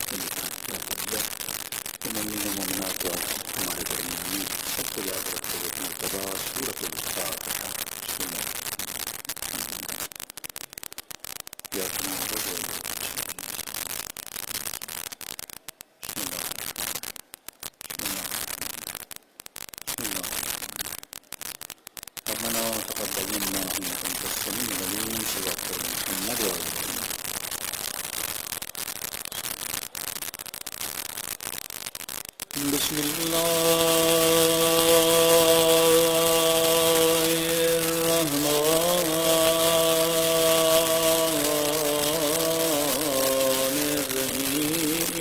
کے لکھا کیا ہے کہ مومنین و مومنات اور ہمارے درمیانی سب کو یاد رکھتے ہوئے مرتبہ سورۃ الفاتحہ یا ربنا تقبل منا انك انت السميع العليم صلى الله عليه محمد وعلى بسم الله الرحمن الرحيم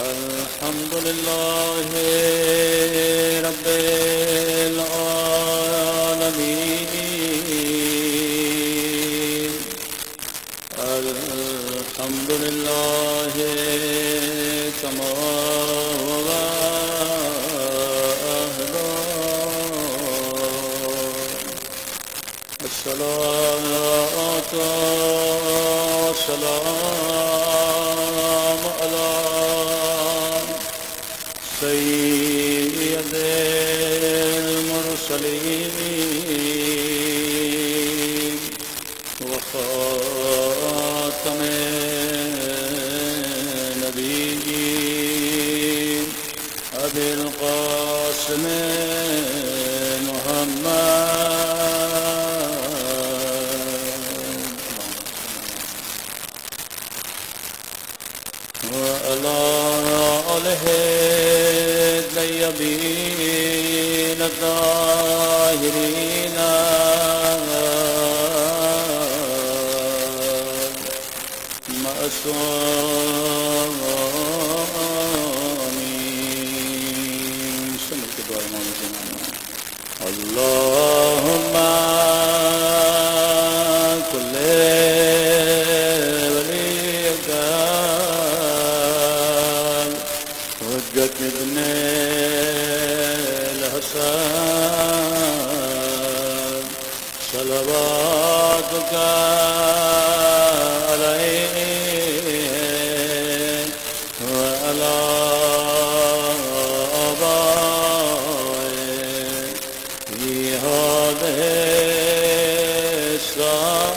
الحمد لله رب العالمين الحمد لله كما هو أهله الصلاة والسلام على سيد المرسلين وخاتم النبيين أبي القاسم محمد وعلى آله الطيبين الطاهرين المعصومين سمعت دعاء مولانا اللهم كل وليك حجة ابن الحسن صلواتك عليه وعلى آبائه في هذه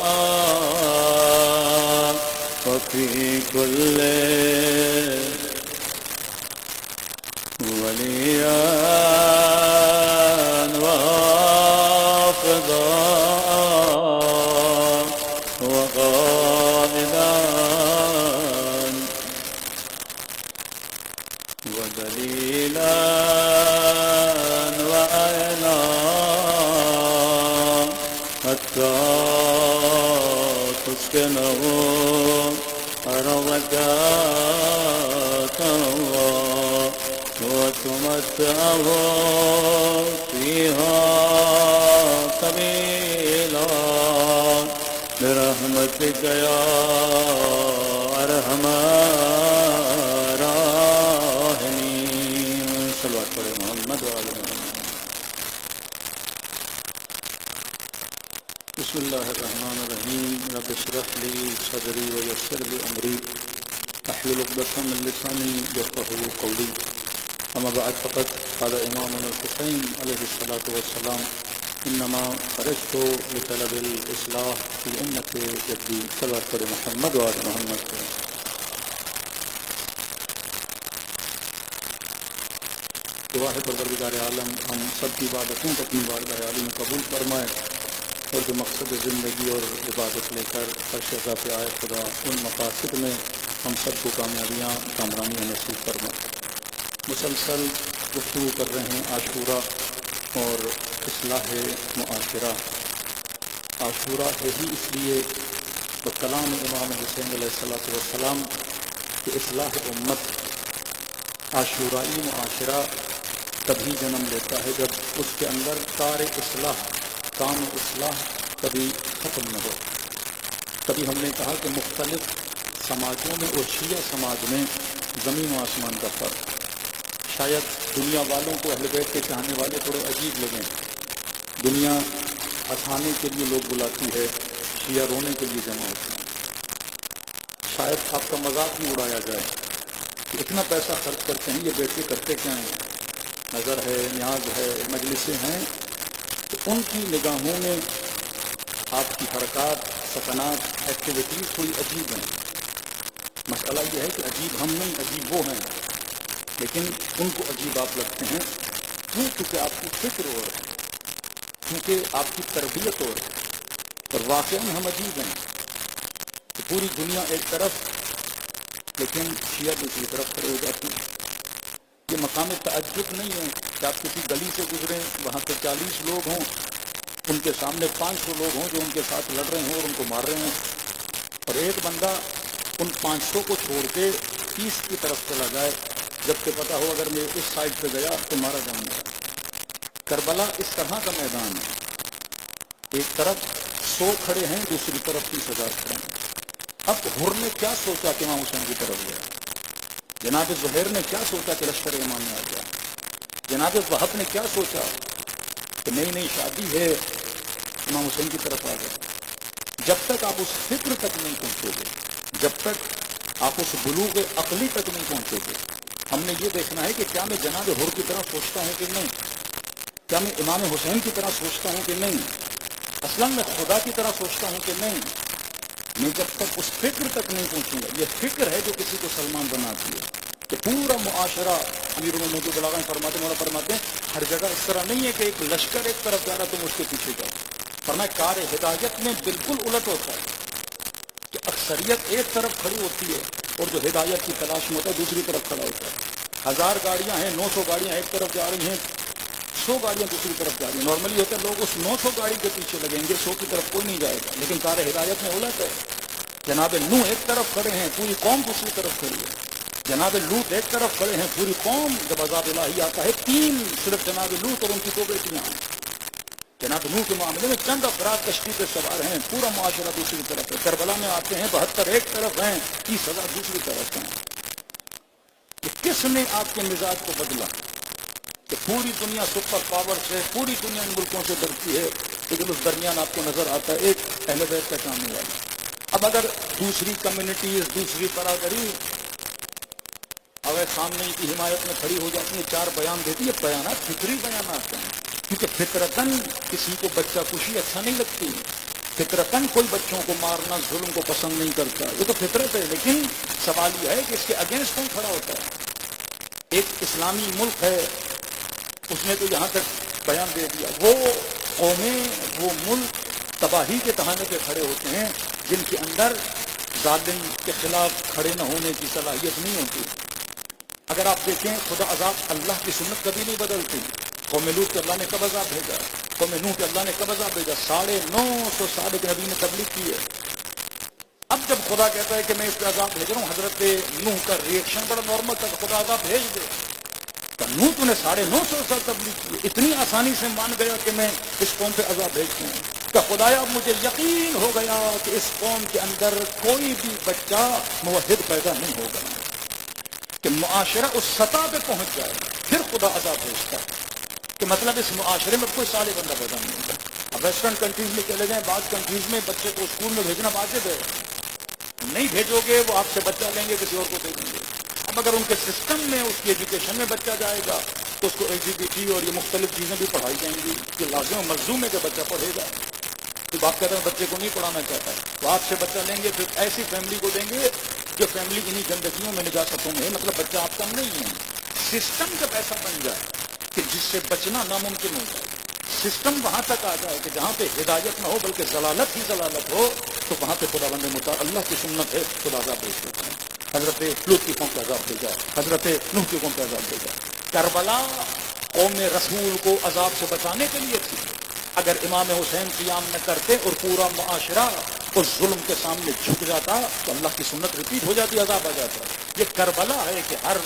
الساعة وفي كل وليا وحافظا وقائدا ودليلا وعينا حتى تسكنه أرضك الله وتمتعه فيها طويلا برحمتك يا أرحم الراحمين صلوات پر محمد وعلى محمد بسم الله الرحمن الرحيم رب اشرح لي صدري ويسر لي أمري احلل عقدة من لساني يفقهوا قولي اما بعد فقد قال امامنا الحسين عليه الصلاة والسلام انما خرجت لطلب الاصلاح في امة جدي صلوات پر محمد وعلى محمد واہ پروردگار عالم ہم سب کی عبادتوں کو اپنی بارگاہ عالی میں قبول فرمائے اور جو مقصد زندگی اور عبادت لے کر فرش رضا پہ آئے خدا ان مقاصد میں ہم سب کو کامیابیاں کامرانیاں نصیب فرمائے۔ مسلسل گفتگو کر رہے ہیں عاشورہ اور اصلاح معاشرہ۔ عاشورہ ہے ہی اس لیے بکلام امام حسین علیہ السلام کہ اصلاح امت عاشورائی معاشرہ تبھی جنم لیتا ہے جب اس کے اندر کار اصلاح کام اصلاح کبھی ختم نہ ہو۔ کبھی ہم نے کہا کہ مختلف سماجوں میں اور شیعہ سماج میں زمین و آسمان کا فرق۔ شاید دنیا والوں کو اہل بیت کے چاہنے والے تھوڑے عجیب لگیں، دنیا ہنسانے کے لیے لوگ بلاتی ہے، شیعہ رونے کے لیے جمع ہوتے ہیں۔ شاید آپ کا مذاق بھی اڑایا جائے کہ اتنا پیسہ خرچ کرتے ہیں، یہ بیٹے کرتے کیا ہیں؟ نظر ہے، نیاز ہے، مجلسیں ہیں، تو ان کی نگاہوں میں آپ کی حرکات، سکنات، ایکٹیویٹیز تھوڑی عجیب ہیں۔ مسئلہ یہ ہے کہ عجیب ہم نہیں، عجیب وہ ہیں، لیکن ان کو عجیب آپ لگتے ہیں کیوں؟ کیونکہ آپ کی فکر اور کیونکہ آپ کی تربیت اور واقعی ہم عجیب ہیں کہ پوری دنیا ایک طرف لیکن شیعہ دوسری طرف کھڑے ہو جاتے ہیں۔ یہ مقام تعجب نہیں ہے کہ آپ کسی گلی سے گزریں، وہاں پہ 40 لوگ ہوں، ان کے سامنے 500 لوگ ہوں جو ان کے ساتھ لڑ رہے ہوں اور ان کو مار رہے ہیں، اور ایک بندہ ان 500 کو چھوڑ کے 30 کی طرف چلا جائے، جبکہ پتہ ہو اگر میں اس سائڈ پہ گیا تو مارا جاؤں گا۔ کربلا اس طرح کا میدان ہے، ایک طرف 100 کھڑے ہیں، دوسری طرف 30,000 کھڑے ہیں۔ اب حر نے کیا سوچا کہ امام حسین کی طرف گیا؟ جناب زہیر نے کیا سوچا کہ لشکر امام میں آ گیا؟ جناب وہب نے کیا سوچا کہ نئی نئی شادی ہے، امام حسین کی طرف آ گیا؟ جب تک آپ اس فکر تک نہیں پہنچو گے، جب تک آپ اس بلوغ عقلی تک نہیں پہنچو گے، ہم نے یہ دیکھنا ہے کہ کیا میں جناب حر کی طرح سوچتا ہوں کہ نہیں، کیا میں امام حسین کی طرح سوچتا ہوں کہ نہیں، اصلا میں خدا کی طرح سوچتا ہوں کہ نہیں۔ میں جب تک اس فکر تک نہیں پہنچوں گا، یہ فکر ہے جو کسی کو سلمان بناتی ہے کہ پورا معاشرہ، امیر المومنین بلاغہ فرماتے مولا فرماتے ہیں ہر جگہ اس طرح نہیں ہے کہ ایک لشکر ایک طرف جا رہا تم اس کے پیچھے جاؤ، فرمایا کار ہدایت میں بالکل الٹ ہوتا ہے کہ اکثریت ایک طرف کھڑی ہوتی ہے اور جو ہدایت کی تلاش میں ہوتا ہے دوسری طرف کھڑا ہوتا ہے۔ 1000 گاڑیاں ہیں، 900 گاڑیاں ایک طرف جا رہی ہیں، 100 گاڑیاں دوسری طرف جا رہی ہیں۔ نارملی ہوتا ہے لوگ اس 900 گاڑی کے پیچھے لگیں گے، 100 کی طرف کوئی نہیں جائے گا، لیکن کار ہدایت میں الٹ ہے۔ جناب نوح ایک طرف کھڑے ہیں، پوری قوم دوسری طرف کھڑی ہے۔ جناب لوط ایک طرف کھڑے ہیں، پوری قوم، جب عذاب الہی آتا ہے 3 صرف جناب لوط اور ان کی 2 بیٹیاں ہیں۔ جناب نوح کے معاملے میں چند افراد کشتی پہ سوار ہیں، پورا معاشرہ دوسری طرف ہے۔ کربلا میں آتے ہیں 72 ایک طرف ہیں، 30,000 دوسری طرف ہیں۔ کہ کس نے آپ کے مزاج کو بدلا کہ پوری دنیا سپر پاور سے، پوری دنیا ان ملکوں سے ڈرتی ہے، لیکن اس درمیان آپ کو نظر آتا ہے ایک اہل بیت کا چاہنے والا۔ اب اگر دوسری کمیونٹیز، دوسری برادری اگر سامنے کی حمایت میں کھڑی ہو جاتی ہے، 4 بیان دیتی ہے، بیانات فطری بیانات ہیں، کیونکہ فطرتاً کسی کو بچہ کشی اچھا نہیں لگتی، فطرتاً کوئی بچوں کو مارنا، ظلم کو پسند نہیں کرتا، یہ تو فطرت ہے۔ لیکن سوال یہ ہے کہ اس کے اگینسٹ کون کھڑا ہوتا ہے؟ ایک اسلامی ملک ہے، اس نے تو یہاں تک بیان دے دیا، وہ قومیں، وہ ملک تباہی کے تہانے پہ کھڑے ہوتے ہیں جن کے اندر ظالم کے خلاف کھڑے نہ ہونے کی صلاحیت نہیں ہوتی۔ اگر آپ دیکھیں خدا عذاب، اللہ کی سنت کبھی نہیں بدلتی۔ قوم لوط کے اللہ نے کب عذاب بھیجا؟ قوم نوح کے اللہ نے کب عذاب بھیجا؟ 950 سال کے نبی نے تبلیغ کی ہے۔ اب جب خدا کہتا ہے کہ میں اس پہ عذاب بھیج رہا ہوں، حضرت نوح کا ریئیکشن بڑا نارمل تھا کہ خدا عذاب بھیج دے۔ تو نوح تو نے 950 سال تبلیغ کی، اتنی آسانی سے مان گیا کہ میں اس قوم پہ عذاب بھیجتا ہوں کہ خدایا اب مجھے یقین ہو گیا کہ اس قوم کے اندر کوئی بھی بچہ موحد پیدا نہیں ہوگا، کہ معاشرہ اس سطح پہ پہنچ جائے پھر خدا عذاب بھیجتا ہے، کہ مطلب اس معاشرے میں کوئی صالح بندہ پیدا نہیں ہوگا۔ اب ویسٹرن کنٹریز میں چلے جائیں، بعض کنٹریز میں بچے کو اسکول میں بھیجنا واجب ہے، نہیں بھیجو گے وہ آپ سے بچہ لیں گے، کسی اور کو دے دیں گے۔ اب اگر ان کے سسٹم میں اس کی ایجوکیشن میں بچہ جائے گا تو اس کو LGBT اور یہ مختلف چیزیں بھی پڑھائی جائیں گی، یہ لازم و ملزوم ہے کہ بچہ پڑھے گا۔ تو باپ کہتا ہے بچے کو نہیں پڑھانا چاہتا ہے تو آپ سے بچہ لیں گے، پھر ایسی فیملی کو دیں گے جو فیملی انہی گندگیوں میں نجاستوں میں ہے، مطلب بچہ آپ کا نہیں ہے۔ سسٹم جب ایسا بن جائے کہ جس سے بچنا ناممکن ہو جائے، سسٹم وہاں تک آ جائے کہ جہاں پہ ہدایت نہ ہو بلکہ ضلالت ہی ضلالت ہو، تو وہاں پہ خدا بند مطاع اللہ کی سنت ہے، خدا عذاب بھیج دیتا ہے۔ حضرت لوط کی قوم پہ عذاب بھیجا، حضرت نوح کی قوم پہ عذاب بھیجا۔ کربلا قوم رسول کو عذاب سے بچانے کے لیے تھی۔ اگر امام حسین قیام نہ کرتے اور پورا معاشرہ اس ظلم کے سامنے جھک جاتا تو اللہ کی سنت ریپیٹ ہو جاتی، عذاب آ جاتا۔ یہ کربلا ہے کہ ہر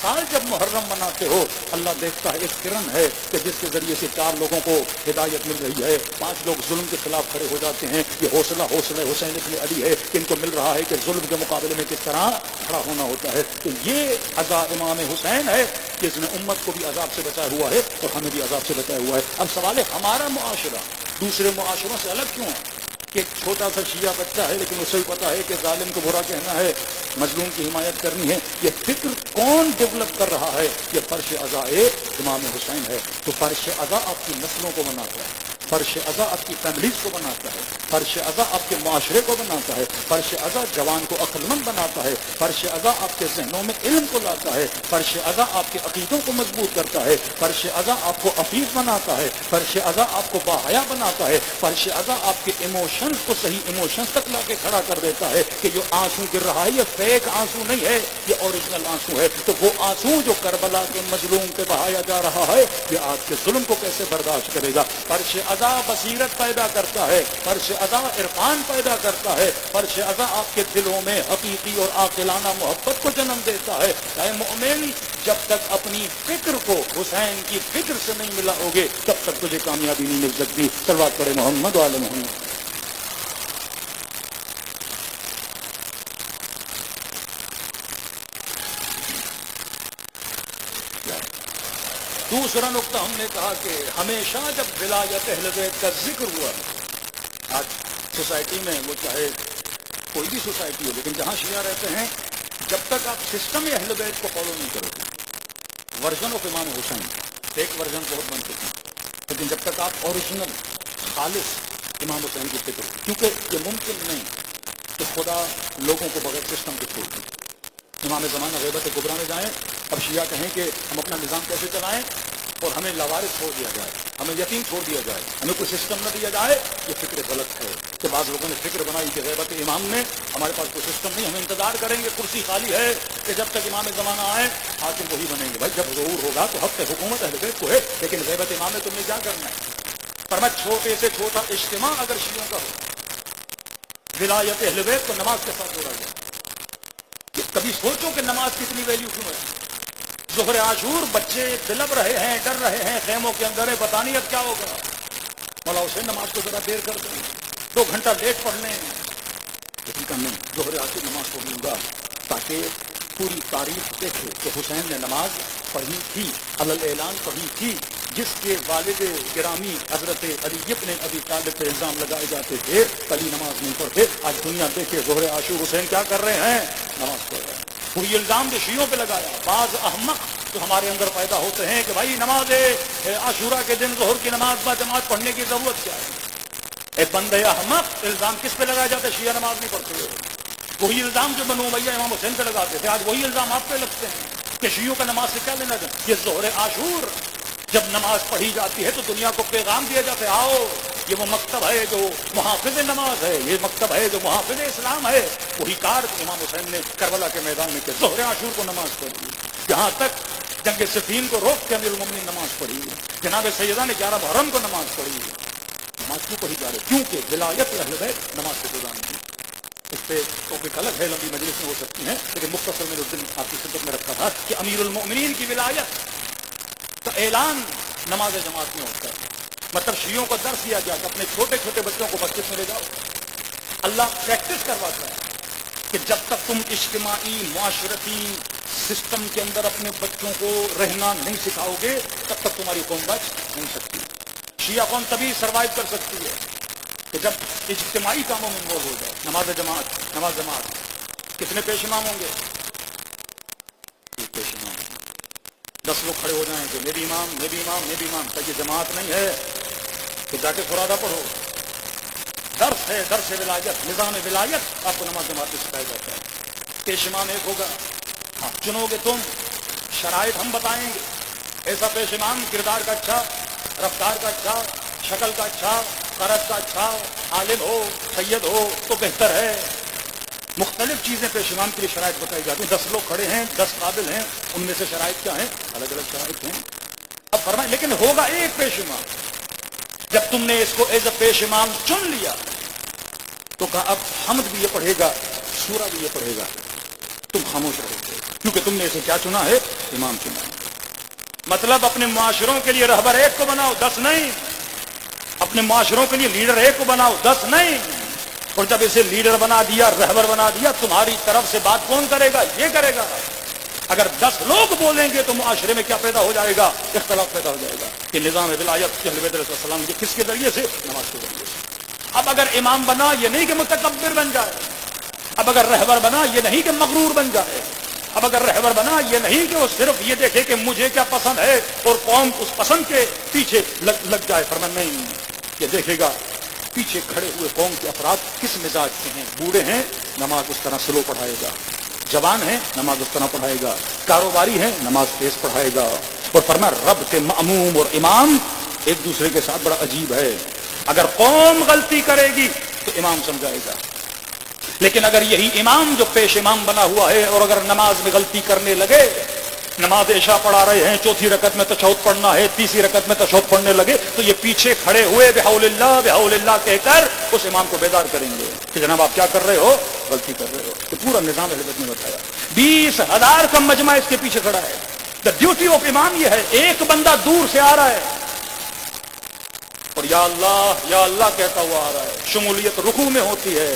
سال جب محرم مناتے ہو اللہ دیکھتا ہے ایک کرن ہے کہ جس کے ذریعے سے 4 لوگوں کو ہدایت مل رہی ہے، 5 لوگ ظلم کے خلاف کھڑے ہو جاتے ہیں۔ یہ حوصلہ حسین ابن علی ہے کہ ان کو مل رہا ہے کہ ظلم کے مقابلے میں کس طرح کھڑا ہونا ہوتا ہے۔ تو یہ عذاب امام حسین ہے کہ اس نے امت کو بھی عذاب سے بچایا ہوا ہے اور ہمیں بھی عذاب سے بچایا ہوا ہے۔ اب سوال ہے ہمارا معاشرہ دوسرے معاشروں سے الگ کیوں ہے؟ کہ ایک چھوٹا سا شیعہ بچہ ہے لیکن اسے بھی پتا ہے کہ ظالم کو برا کہنا ہے، مظلوم کی حمایت کرنی ہے. یہ فکر کون ڈیولپ کر رہا ہے؟ یہ فرش ازا امام حسین ہے. تو فرش ازا آپ کی نسلوں کو بناتا ہے، فرش ازا آپ کی فیملیز کو بناتا ہے، فرش ازا آپ کے معاشرے کو بناتا ہے، فرش ازا جوان کو عقل مند بناتا ہے، فرش ازا آپ کے ذہنوں میں علم کو لاتا ہے، فرش ازا آپ کے عقیدوں کو مضبوط کرتا ہے، فرش ازا آپ کو عفیف بناتا ہے، فرش ازا آپ کو باحیا بناتا ہے، فرش ازا آپ کے ایموشنز کو صحیح ایموشنز تک لا کے کھڑا کر دیتا ہے کہ جو آنسو گر رہا ہے یہ فیک آنسو نہیں ہے، یہ اوریجنل آنسو ہے. تو وہ آنسو جو کربلا کے مظلوم پہ بہایا جا رہا ہے یہ آج کے ظلم کو کیسے برداشت کرے گا؟ فرش ازا بصیرت پیدا کرتا ہے، فرش ازا عرفان پیدا کرتا ہے، فرش ازا آپ کے دلوں میں حقیقی اور عاقلانہ محبت کو جنم دیتا ہے. اے مومن، جب تک اپنی فکر کو حسین کی فکر سے نہیں ملا ہوگے تب تک تجھے کامیابی نہیں مل سکتی. صلوات پڑھے محمد و آل محمد. دوسرا نقطہ ہم نے کہا کہ ہمیشہ جب ولایت اہل بیت کا ذکر ہوا، آج سوسائٹی میں وہ چاہے کوئی بھی سوسائٹی ہو لیکن جہاں شیعہ رہتے ہیں، جب تک آپ سسٹم اہل بیت کو فالو نہیں کرو گے، ورژن آف امام حسین ایک ورژن بہت بن چکی ہے، لیکن جب تک آپ اوریجنل خالص امام حسین کی فکر، کیونکہ یہ ممکن نہیں کہ خدا لوگوں کو بغیر سسٹم کے چھوڑ دے. امام زمانہ غیبت کبریٰ میں جائیں، اب شیعہ کہیں کہ ہم اپنا نظام کیسے چلائیں اور ہمیں لوارث چھوڑ دیا جائے، ہمیں یتیم چھوڑ دیا جائے، ہمیں کوئی سسٹم نہ دیا جائے. یہ فکر غلط ہے کہ بعض لوگوں نے فکر بنائی کہ غیبت امام میں ہمارے پاس کوئی سسٹم نہیں، ہم انتظار کریں گے، کرسی خالی ہے کہ جب تک امام زمانہ آئے حاکم وہی بنیں گے. بھائی جب ظہور ہوگا تو حق حکومت اہل بیت کو ہے، لیکن غیبت امام میں تم نے کیا کرنا ہے؟ پر میں چھوٹے سے چھوٹا اجتماع اگر شیعوں کا ہو، ولایت اہل بیت کو نماز کے ساتھ جوڑا جائے. کبھی سوچو کہ نماز کی اتنی ویلیو کیوں ہے؟ ظہر عاشور بچے دلب رہے ہیں، ڈر رہے ہیں، خیموں کے اندر ہے، پتہ نہیں اب کیا ہوگا. مولا حسین نماز کو ذرا دیر کر دیں، 2 گھنٹہ لیٹ پڑھ لیں، لیکن کم نہیں، ظہر عاشور نماز پڑھوں گا تاکہ پوری تاریخ دیکھے کہ حسین نے نماز پڑھی تھی، علل اعلان پڑھی تھی. جس کے والد گرامی حضرت علی ابن ابی طالب پہ الزام لگائے جاتے تھے علی نماز نہیں پڑھتے، آج دنیا دیکھے ظہر عاشور حسین کیا کر رہے ہیں؟ نماز پڑھ رہے ہیں. وہی الزام جو شیعوں پہ لگایا، بعض احمق جو ہمارے اندر پیدا ہوتے ہیں کہ بھائی نماز عاشورہ کے دن ظہر کی نماز با جماعت پڑھنے کی ضرورت کیا ہے؟ اے بندے احمق، الزام کس پہ لگایا جاتا ہے؟ شیعہ نماز نہیں پڑھتے. وہی الزام جو بنو امیہ امام حسین پہ لگاتے تھے آج وہی الزام آپ پہ لگتے ہیں کہ شیعوں کا نماز سے کیا لینا ہے. یہ ظہر عاشور جب نماز پڑھی جاتی ہے تو دنیا کو پیغام دیا جاتا ہے، آؤ یہ وہ مکتب ہے جو محافظ نماز ہے، یہ مکتب ہے جو محافظ اسلام ہے. وہی کار امام حسین نے کربلا کے میدان میں کہ ظہر عاشور کو نماز پڑھی، یہاں تک جنگ صفین کو روک کے امیر المومنین نماز پڑھی، جناب سیدہ نے 11 محرم کو نماز پڑھی. نماز کیوں پڑھی جا رہی؟ کیونکہ ولایت اہل بیت نماز سے جدا نہیں. اس پہ ٹاپک الگ ہے، لمبی مجلس میں ہو سکتی ہیں، لیکن مختصر میں اس دن آپ کی خدمت میں رکھا تھا کہ امیر المومنین کی ولایت کا اعلان نماز جماعت میں ہوتا ہے. مطلب شیعوں کو درس دیا گیا کہ اپنے چھوٹے چھوٹے بچوں کو مسجد میں لے جاؤ. اللہ پریکٹس کرواتا ہے کہ جب تک تم اجتماعی معاشرتی سسٹم کے اندر اپنے بچوں کو رہنا نہیں سکھاؤ گے تب تک تمہاری قوم بچ نہیں سکتی. شیعہ قوم تبھی سروائیو کر سکتی ہے کہ جب اجتماعی کاموں میں انوالو ہو جائے. نماز جماعت کتنے پیش امام ہوں گے؟ 1 پیش امام. 10 لوگ کھڑے ہو جائیں کہ میں بھی امام، میں بھی امام، میں بھی امام. تو یہ جماعت نہیں ہے. تو جا کے فرادہ پڑھو، درس ہے، درس ولایت، نظام ولایت آپ کو نماز جماعت میں سکھایا جاتا ہے. پیش امام ایک ہوگا، ہاں چنو گے تم، شرائط ہم بتائیں گے. ایسا پیش امام کردار کا اچھا، رفتار کا اچھا، شکل کا اچھا، قرض کا اچھا، عالم ہو، سید ہو تو بہتر ہے. مختلف چیزیں پیش امام کے لیے شرائط بتائی جاتی ہیں. 10 لوگ کھڑے ہیں، 10 قابل ہیں، ان میں سے شرائط کیا ہیں؟ الگ الگ شرائط ہیں. اب فرمائیں لیکن ہوگا ایک پیش امام. جب تم نے اس کو ایز اے پیش امام چن لیا تو کہا اب حمد بھی یہ پڑھے گا، سورہ بھی یہ پڑھے گا. تم خاموش رہو گے کیونکہ تم نے اسے کیا چنا ہے؟ امام چنا. مطلب اپنے معاشروں کے لیے رہبر ایک کو بناؤ، 10 نہیں. اپنے معاشروں کے لیے لیڈر ایک کو بناؤ، 10 نہیں. اور جب اسے لیڈر بنا دیا، رہبر بنا دیا، تمہاری طرف سے بات کون کرے گا؟ یہ کرے گا. اگر 10 لوگ بولیں گے تو معاشرے میں کیا پیدا ہو جائے گا؟ اختلاف پیدا ہو جائے گا. کہ نظام ولایت اہل بیت علیہ السلام یہ کس کے ذریعے سے؟ نماز کے ذریعے سے. اب اگر امام بنا یہ نہیں کہ متکبر بن جائے، اب اگر رہبر بنا یہ نہیں کہ مغرور بن جائے، اب اگر رہبر بنا یہ نہیں کہ وہ صرف یہ دیکھے کہ مجھے کیا پسند ہے اور قوم اس پسند کے پیچھے لگ جائے. فرمان نہیں، یہ دیکھے گا پیچھے کھڑے ہوئے قوم کے افراد کس مزاج کے ہیں. بوڑھے ہیں نماز اس طرح سلو پڑھائے گا، جوان ہیں نماز اس طرح پڑھائے گا، کاروباری ہیں نماز تیز پڑھائے گا. اور فرمایا رب کے مأموم اور امام ایک دوسرے کے ساتھ بڑا عجیب ہے. اگر قوم غلطی کرے گی تو امام سمجھائے گا، لیکن اگر یہی امام جو پیش امام بنا ہوا ہے اور اگر نماز میں غلطی کرنے لگے، نماز عشاء پڑھا رہے ہیں، چوتھی رکعت میں تشہد پڑھنا ہے، تیسری رکعت میں تشہد پڑھنے لگے، تو یہ پیچھے کھڑے ہوئے بحول اللہ کہہ کر اس امام کو بیدار کریں گے کہ جناب آپ کیا کر رہے ہو، غلطی کر رہے ہو. تو پورا نظام اہل بیت نے بتایا. 20,000 کا مجمع اس کے پیچھے کھڑا ہے. دا ڈیوٹی آف امام یہ ہے، ایک بندہ دور سے آ رہا ہے اور یا اللہ کہتا ہوا آ رہا ہے. شمولیت رکوع میں ہوتی ہے،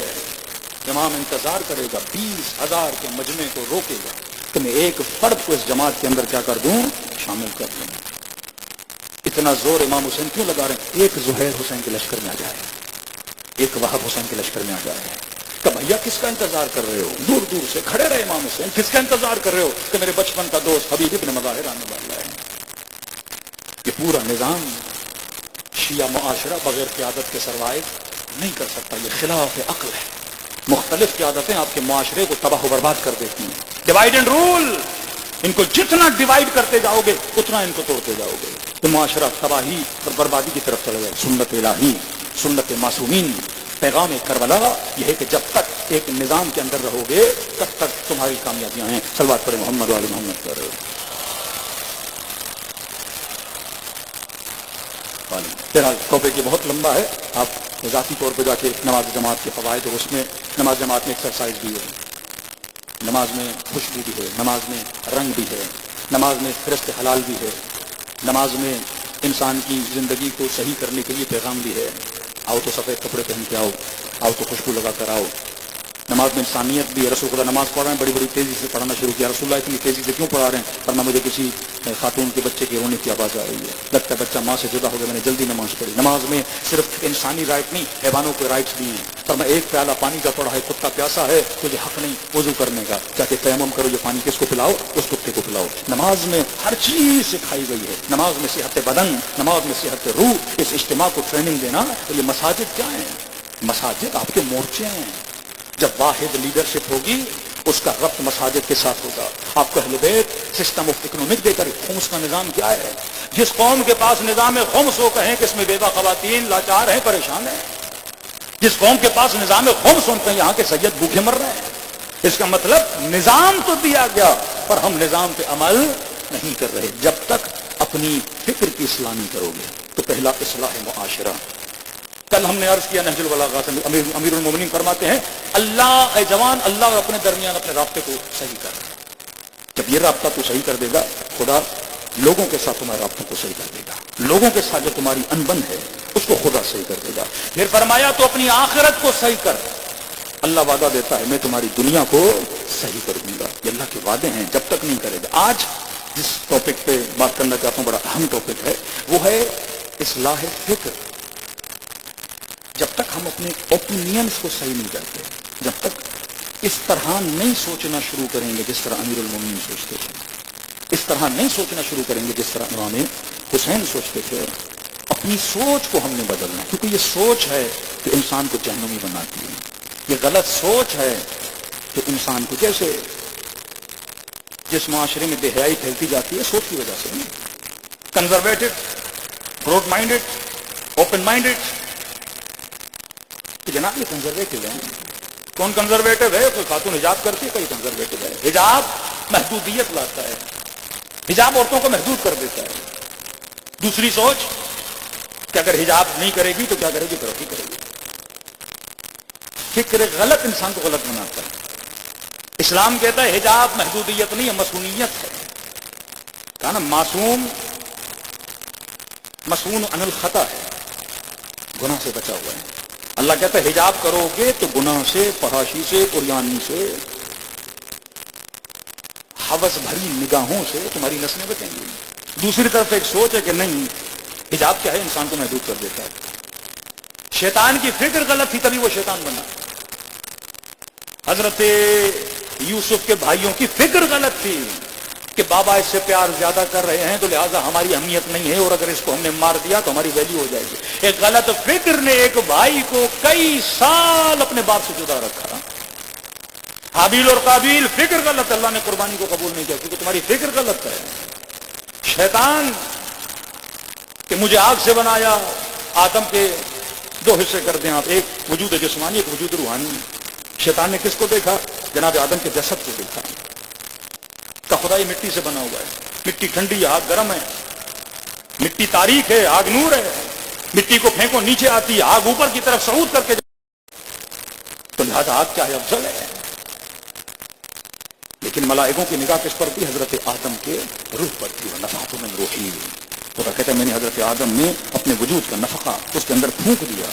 امام انتظار کرے گا، 20,000 کے مجمع کو روکے گا کہ میں ایک فرد کو اس جماعت کے اندر کیا کر دوں، شامل کر دوں. اتنا زور امام حسین کیوں لگا رہے ہیں؟ ایک زہیر حسین کے لشکر میں آ جائے، ایک وہب حسین کے لشکر میں آ جائے کہ بھیا کس کا انتظار کر رہے ہو؟ دور دور سے کھڑے رہے امام حسین، کس کا انتظار کر رہے ہو؟ کہ میرے بچپن کا دوست حبیب ابن مظاہر آنے والا ہے. یہ پورا نظام شیعہ معاشرہ بغیر قیادت کے سروائیو نہیں کر سکتا. یہ خلاف عقل ہے. مختلف قیادتیں آپ کے معاشرے کو تباہ و برباد کر دیتی ہیں. ڈیوائڈ اینڈ رول، ان کو جتنا ڈیوائڈ کرتے جاؤ گے اتنا ان کو توڑتے جاؤ گے تو معاشرہ تباہی اور بربادی کی طرف چلا جائے. سنت الہی، سنت معصومین، پیغام کربلا یہ ہے کہ جب تک ایک نظام کے اندر رہو گے تب تک تمہاری کامیابیاں ہیں. صلوات پڑھیں محمد و آل محمد پر. بہرحال ٹاپک یہ بہت لمبا ہے، آپ ذاتی طور پہ جا کے نماز جماعت کے فوائد اور اس میں نماز جماعت میں ایکسرسائز بھی ہے، نماز میں خوشبو بھی ہے، نماز میں رنگ بھی ہے، نماز میں فہرست حلال بھی ہے، نماز میں انسان کی زندگی کو صحیح کرنے کے لیے پیغام بھی ہے. آؤ تو سفید کپڑے پہن کے آؤ، آؤ تو خوشبو لگا کر آؤ. نماز میں انسانیت بھی ہے. رسول اللہ نماز پڑھ رہے ہیں، بڑی بڑی تیزی سے پڑھنا شروع کیا. رسول اللہ اتنی تیزی سے کیوں پڑھا رہے ہیں؟ ورنہ مجھے کسی خاتون کے بچے کے رونے کی آواز آ رہی ہے، لگتا ہے بچہ ماں سے جدا ہو گیا، میں نے جلدی نماز پڑھی. نماز میں صرف انسانی رائٹ نہیں، حیوانوں کے رائٹس بھی ہیں. پر میں ایک پیالہ پانی کا پڑا ہے، کتا پیاسا ہے، تجھے حق نہیں وضو کرنے کا، کیا کہ تیمم کرو، یہ پانی کس کو پلاؤ؟ اس کتے کو پلاؤ. نماز میں ہر چیز سکھائی گئی ہے. نماز میں صحت بدن، نماز میں صحت روح. اس اجتماع کو ٹریننگ دینا. تو یہ مساجد کیا ہیں؟ مساجد آپ کے مورچے ہیں. جب واحد لیڈرشپ ہوگی اس کا ربط مساجد کے ساتھ ہوگا. آپ کو اہل بیت سسٹم آف اکنامک دے کر خمس کا نظام کیا ہے؟ جس قوم کے پاس نظام خمس ہو کہیں کہ اس میں بیوہ خواتین لاچار ہیں، پریشان ہیں. جس قوم کے پاس نظام خمس ہو کہیں یہاں کے سید بھوکے مر رہے ہیں. اس کا مطلب نظام تو دیا گیا پر ہم نظام پہ عمل نہیں کر رہے. جب تک اپنی فکر کی اصلاح نہیں کرو گے تو پہلا اصلاح معاشرہ. کل ہم نے عرض کیا نہج البلاغہ میں امیر المومنین فرماتے ہیں اللہ اے جوان، اللہ اور اپنے درمیان اپنے رابطے کو صحیح کر. جب یہ رابطہ تو صحیح کر دے گا خدا لوگوں کے ساتھ تمہارے رابطوں کو صحیح کر دے گا. لوگوں کے ساتھ جو تمہاری انبن ہے اس کو خدا صحیح کر دے گا. پھر فرمایا تو اپنی آخرت کو صحیح کر. اللہ وعدہ دیتا ہے میں تمہاری دنیا کو صحیح کر دوں گا. یہ اللہ کے وعدے ہیں. جب تک نہیں کرے گا. آج جس ٹاپک پہ بات کرنا چاہتا ہوں بڑا اہم ٹاپک ہے، وہ ہے اصلاح فکر. جب تک ہم اپنے اوپینینز کو صحیح نہیں کرتے، جب تک اس طرح نہیں سوچنا شروع کریں گے جس طرح امیر المومنین سوچتے تھے، اس طرح نہیں سوچنا شروع کریں گے جس طرح امام حسین سوچتے تھے، اپنی سوچ کو ہم نے بدلنا. کیونکہ یہ سوچ ہے کہ انسان کو جہنمی بناتی ہے. یہ غلط سوچ ہے کہ انسان کو، جیسے جس معاشرے میں بے حیائی پھیلتی جاتی ہے سوچ کی وجہ سے. Conservative, broad minded, open minded. کہ جناب یہ کنزرویٹو ہے. کون کنزرویٹو ہے؟ کوئی خاتون حجاب کرتی ہے، کوئی کنزرویٹو ہے. حجاب محدودیت لاتا ہے، حجاب عورتوں کو محدود کر دیتا ہے. دوسری سوچ کہ اگر حجاب نہیں کرے گی تو کیا کرے گی؟ ترقی کرے گی. فکر غلط انسان کو غلط بناتا ہے. اسلام کہتا ہے حجاب محدودیت نہیں ہے، مصونیت ہے. کہا نا معصوم مصون عن الخطا ہے، گناہ سے بچا ہوا ہے. اللہ کہتا ہے حجاب کرو گے تو گناہ سے، فحاشی سے، عریانی سے، ہوس بھری نگاہوں سے تمہاری نسلیں بچیں گی. دوسری طرف ایک سوچ ہے کہ نہیں، حجاب کیا ہے؟ انسان کو محدود کر دیتا ہے. شیطان کی فکر غلط تھی تبھی وہ شیطان بنا. حضرت یوسف کے بھائیوں کی فکر غلط تھی کہ بابا اس سے پیار زیادہ کر رہے ہیں تو لہذا ہماری اہمیت نہیں ہے، اور اگر اس کو ہم نے مار دیا تو ہماری ویلیو ہو جائے گی. ایک غلط فکر نے ایک بھائی کو کئی سال اپنے باپ سے جدا رکھا. حابیل اور قابیل، فکر غلط، اللہ نے قربانی کو قبول نہیں کیا کیونکہ تمہاری فکر غلط ہے. شیطان کہ مجھے آگ سے بنایا، آدم کے دو حصے کر دیں آپ، ایک وجود جسمانی، ایک وجود روحانی. شیطان نے کس کو دیکھا؟ جناب آدم کے جسد کو دیکھا. کا خدا یہ مٹی سے بنا ہوا ہے، مٹی ٹھنڈی ہے، آگ گرم ہے، مٹی تاریک ہے، آگ نور ہے. مٹی کو پھینکو نیچے آتی ہے، آگ اوپر کی طرف صعود کر کے تو لہذا آگ کیا ہے؟ افضل ہے. لیکن ملائکوں کی نگاہ کس پر تھی؟ حضرت آدم کے روح پر تھی. نفخۃ من روحی، خدا کہتا ہے میں نے حضرت آدم میں اپنے وجود کا نفخہ اس کے اندر پھونک دیا.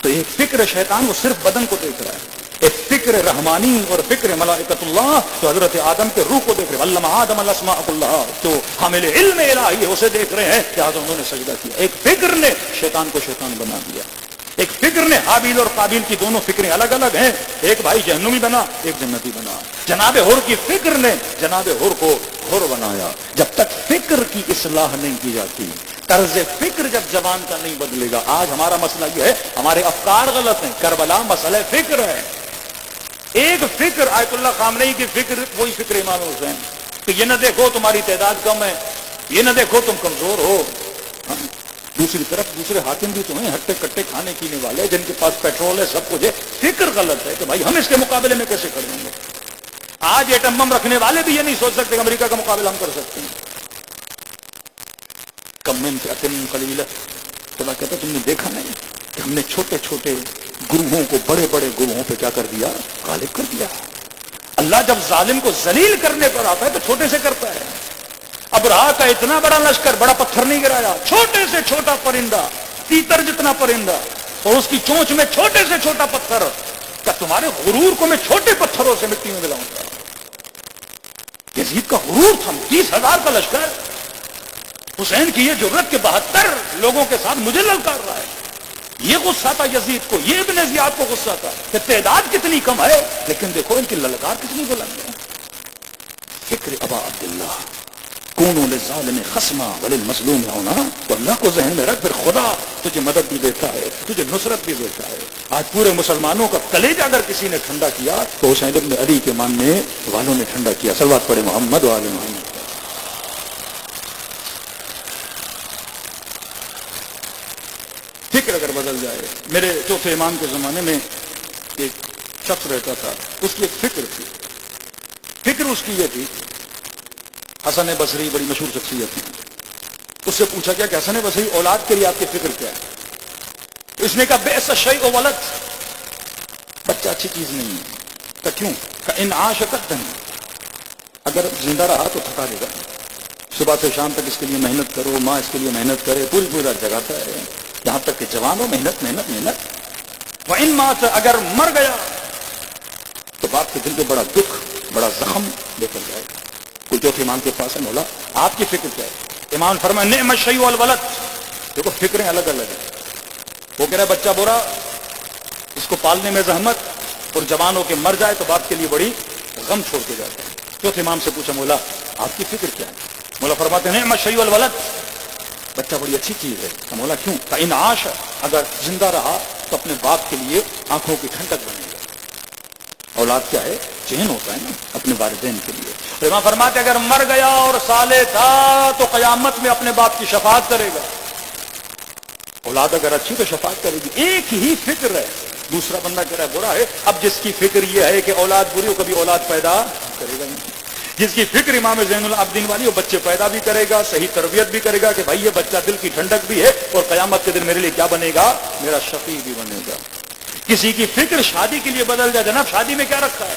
تو ایک فکر شیطان وہ صرف بدن کو دیکھ رہا ہے، ایک فکر رحمانی اور فکر ملائکۃ اللہ تو حضرت آدم کے روح کو دیکھ رہے ہیں. علم آدم الاسماء کلھا، تو حامل علم الہی ہے اسے دیکھ رہے ہیں کہ آج انہوں نے سجدہ کیا. ایک فکر نے شیطان کو شیطان بنا دیا. ایک فکر نے حابیل اور قابیل کی دونوں فکریں الگ الگ ہیں، ایک بھائی جہنمی بنا، ایک جنتی بنا. جناب حر کی فکر نے جناب حر کو حر بنایا. جب تک فکر کی اصلاح نہیں کی جاتی، طرز فکر جب زبان کا نہیں بدلے گا. آج ہمارا مسئلہ یہ ہے ہمارے افکار غلط ہیں. کربلا مسئلہ فکر ہے. ایک فکر آیت اللہ خامنئی کی فکر، وہی فکر امام حسین کہ یہ نہ دیکھو تمہاری تعداد کم ہے، یہ نہ دیکھو تم کمزور ہو. دوسری طرف دوسرے حاکم بھی تو ہیں ہٹے کٹے کھانے پینے والے جن کے پاس پیٹرول ہے، سب کچھ ہے. فکر غلط ہے کہ بھائی ہم اس کے مقابلے میں کیسے کھڑے ہوں گے. آج ایٹم بم رکھنے والے بھی یہ نہیں سوچ سکتے کہ امریکہ کا مقابلہ ہم کر سکتے ہیں. کم من فئۃ قلیلہ، خدا کہتا تم نے دیکھا نہیں کہ ہم نے چھوٹے چھوٹے گروہوں کو بڑے بڑے گروہوں پہ کیا کر دیا؟ غالب کر دیا. اللہ جب ظالم کو ذلیل کرنے پر آتا ہے تو چھوٹے سے کرتا ہے. ابرہا کا اتنا بڑا لشکر بڑا پتھر نہیں گرایا، چھوٹے سے چھوٹا پرندہ، تیتر جتنا پرندہ اور اس کی چونچ میں چھوٹے سے چھوٹا پتھر. کیا تمہارے غرور کو میں چھوٹے پتھروں سے مٹی میں ملاؤں گا؟ یزید کا غرور تھا، 30,000 کا لشکر. حسین کی یہ جرت کے 72 لوگوں کے ساتھ مجھے للکار رہا ہے. یہ غصہ تھا یزید کو، یہ ابن زیاد کو غصہ تھا کہ تعداد کتنی کم ہے لیکن دیکھو ان کی للکار کتنی بلند ہے. فکر ابا عبداللہ کونوا للظالم خصما وللمظلوم ہونا. تو اللہ کو ذہن میں رکھ، پھر خدا تجھے مدد بھی دیتا ہے، تجھے نصرت بھی دیتا ہے. آج پورے مسلمانوں کا کلیجہ اگر کسی نے ٹھنڈا کیا تو حسین ابن علی کے ماننے والوں نے ٹھنڈا کیا. صلوات پڑھے محمد و آل محمد. فکر اگر بدل جائے. میرے چوتھے امام کے زمانے میں ایک شخص رہتا تھا، اس کی ایک فکر تھی. فکر اس کی یہ تھی، حسن بصری بڑی مشہور شخصیت تھی. اس سے پوچھا گیا کہ حسن بصری اولاد کے لیے آپ کی فکر کیا ہے؟ اس نے کہا بئس الشیء ولد، بچہ اچھی چیز نہیں ہے. کہ کیوں؟ کہ ان عاش قدن، اگر زندہ رہا تو تھکا دے گا. صبح سے شام تک اس کے لیے محنت کرو، ماں اس کے لیے محنت کرے، پوری رات جگاتا ہے یہاں تک کہ جوان ہو، محنت محنت محنت. وَإِن مَاتَ، اگر مر گیا تو باپ کے دل پہ بڑا دکھ، بڑا زخم لے کر جائے گا. کوئی چوتھے امام کے پاس ہے، مولا آپ کی فکر کیا ہے؟ امام فرمائے نعم الشیء الولد. دیکھو فکریں الگ الگ ہیں. وہ کہہ رہا ہے بچہ برا، اس کو پالنے میں زحمت، اور جوان ہو کے مر جائے تو باپ کے لیے بڑی غم چھوڑ کے جاتا ہے. چوتھے امام سے پوچھا مولا آپ کی فکر کیا ہے؟ مولا فرماتے ہیں نعم الشیء الولد، بچہ بڑی اچھی چیز ہے. کہ مولا کیوں؟ کہ ان عاش، اگر زندہ رہا تو اپنے باپ کے لیے آنکھوں کی ٹھنڈک بنے گا. اولاد کیا ہے؟ چین ہوتا ہے نا اپنے والدین کے لیے. اور امام فرماتے اگر مر گیا اور صالح تھا تو قیامت میں اپنے باپ کی شفاعت کرے گا. اولاد اگر اچھی تو شفاعت کرے گی. ایک ہی فکر ہے، دوسرا بندہ کہہ رہا ہے برا ہے. اب جس کی فکر یہ ہے کہ اولاد بری ہو، کبھی اولاد پیدا کرے گا نہیں. جس کی فکر امام زین العابدین والی وہ بچے پیدا بھی کرے گا، صحیح تربیت بھی کرے گا کہ بھائی یہ بچہ دل کی ٹھنڈک بھی ہے اور قیامت کے دن میرے لیے کیا بنے گا؟ میرا شفیع بھی بنے گا. کسی کی فکر شادی کے لیے بدل جائے، جناب شادی میں کیا رکھا ہے،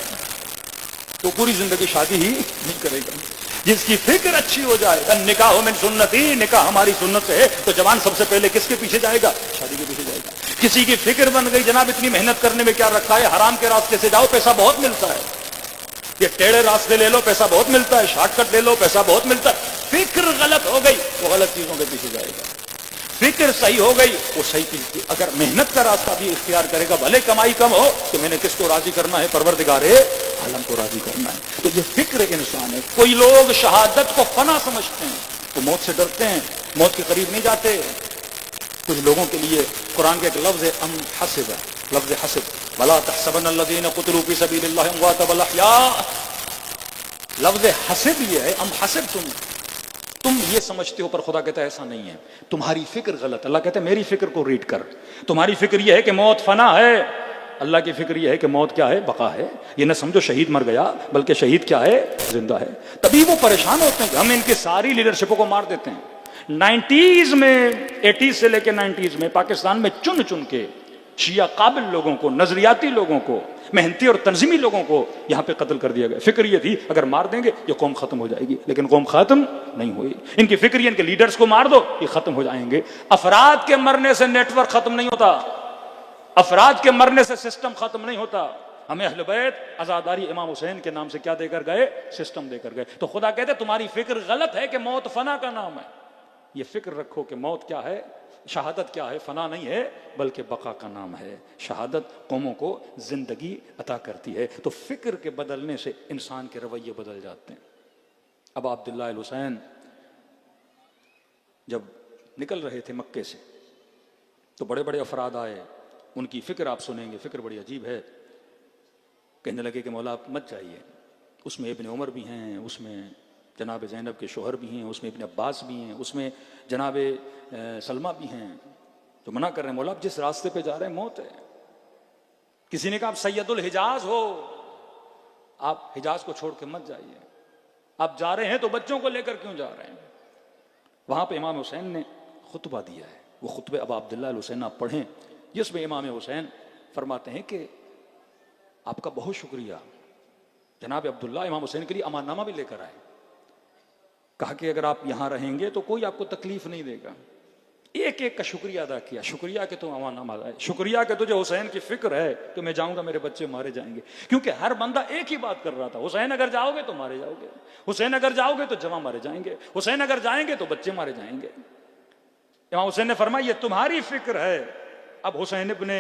تو پوری زندگی شادی ہی نہیں کرے گا. جس کی فکر اچھی ہو جائے، نکاح من سنتی، نکاح ہماری سنت سے ہے، تو جوان سب سے پہلے کس کے پیچھے جائے گا؟ شادی کے پیچھے جائے گا. کسی کی فکر بن گئی جناب اتنی محنت کرنے میں کیا رکھا ہے، حرام کے راستے سے جاؤ پیسہ بہت ملتا ہے، یہ ٹیڑھے راستے لے لو پیسہ بہت ملتا ہے، شارٹ کٹ لے لو پیسہ بہت ملتا ہے. فکر غلط ہو گئی وہ غلط چیزوں کے پیچھے جائے گا. فکر صحیح ہو گئی وہ صحیح کی. اگر محنت کا راستہ بھی اختیار کرے گا بھلے کمائی کم ہو تو میں نے کس کو راضی کرنا ہے؟ پروردگار عالم کو راضی کرنا ہے. تو یہ فکر انسان ہے. کوئی لوگ شہادت کو فنا سمجھتے ہیں، وہ موت سے ڈرتے ہیں، موت کے قریب نہیں جاتے. کچھ لوگوں کے لیے قرآن کا ایک لفظ ہے ام حسب، لفظ حسب، ولا تحسبن الذين قتلوا في سبيل الله امواتا بل احياء. لفظ حسب یہ ہے، ام حسب تم یہ سمجھتے ہو، پر خدا کہتا ہے ایسا نہیں ہے، تمہاری فکر غلط. اللہ کہتا ہے میری فکر کو ریڈ کر. تمہاری فکر یہ ہے کہ موت فنا ہے، اللہ کی فکر یہ ہے کہ موت کیا ہے؟ بقا ہے. یہ نہ سمجھو شہید مر گیا، بلکہ شہید کیا ہے؟ زندہ ہے. تبھی وہ پریشان ہوتے ہیں کہ ہم ان کی ساری لیڈرشپوں کو مار دیتے ہیں. 90s میں 80s سے لے کے 90s میں پاکستان میں چن چن کے شیعہ قابل لوگوں کو، نظریاتی لوگوں کو، محنتی اور تنظیمی لوگوں کو یہاں پہ قتل کر دیا گیا. فکر یہ تھی اگر مار دیں گے یہ قوم ختم ہو جائے گی، لیکن قوم ختم نہیں ہوئی. ان کی فکر یہ ان کے لیڈرز کو مار دو یہ ختم ہو جائیں گے. افراد کے مرنے سے نیٹ ورک ختم نہیں ہوتا، افراد کے مرنے سے سسٹم ختم نہیں ہوتا. ہمیں اہل بیت عزاداری امام حسین کے نام سے کیا دے کر گئے؟ سسٹم دے کر گئے. تو خدا کہتے تمہاری فکر غلط ہے کہ موت فنا کا نام ہے. یہ فکر رکھو کہ موت کیا ہے، شہادت کیا ہے؟ فنا نہیں ہے بلکہ بقا کا نام ہے. شہادت قوموں کو زندگی عطا کرتی ہے. تو فکر کے بدلنے سے انسان کے رویے بدل جاتے ہیں. اب عبداللہ الحسین جب نکل رہے تھے مکے سے تو بڑے بڑے افراد آئے. ان کی فکر آپ سنیں گے، فکر بڑی عجیب ہے. کہنے لگے کہ مولا آپ مت جائیے. اس میں ابن عمر بھی ہیں، اس میں جناب زینب کے شوہر بھی ہیں، اس میں ابن عباس بھی ہیں، اس میں جناب سلمہ بھی ہیں جو منع کر رہے ہیں. مولا آپ جس راستے پہ جا رہے ہیں موت ہے. کسی نے کہا آپ سید الحجاز ہو، آپ حجاز کو چھوڑ کے مت جائیے. آپ جا رہے ہیں تو بچوں کو لے کر کیوں جا رہے ہیں؟ وہاں پہ امام حسین نے خطبہ دیا ہے. وہ خطبے اب عبداللہ الحسین آپ پڑھیں، جس میں امام حسین فرماتے ہیں کہ آپ کا بہت شکریہ. جناب عبداللہ امام حسین کے لیے امان نامہ بھی لے کر آئے. کہا کہ اگر آپ یہاں رہیں گے تو کوئی آپ کو تکلیف نہیں دے گا. ایک ایک کا شکریہ ادا کیا. شکریہ کہ تم امان نامہ لائے، شکریہ کہ تجھے حسین کی فکر ہے کہ میں جاؤں گا میرے بچے مارے جائیں گے. کیونکہ ہر بندہ ایک ہی بات کر رہا تھا، حسین اگر جاؤ گے تو مارے جاؤ گے، حسین اگر جاؤ گے تو جواں مارے جائیں گے، حسین اگر جائیں گے تو بچے مارے جائیں گے. امام حسین نے فرمایا یہ تمہاری فکر ہے. اب حسین ابن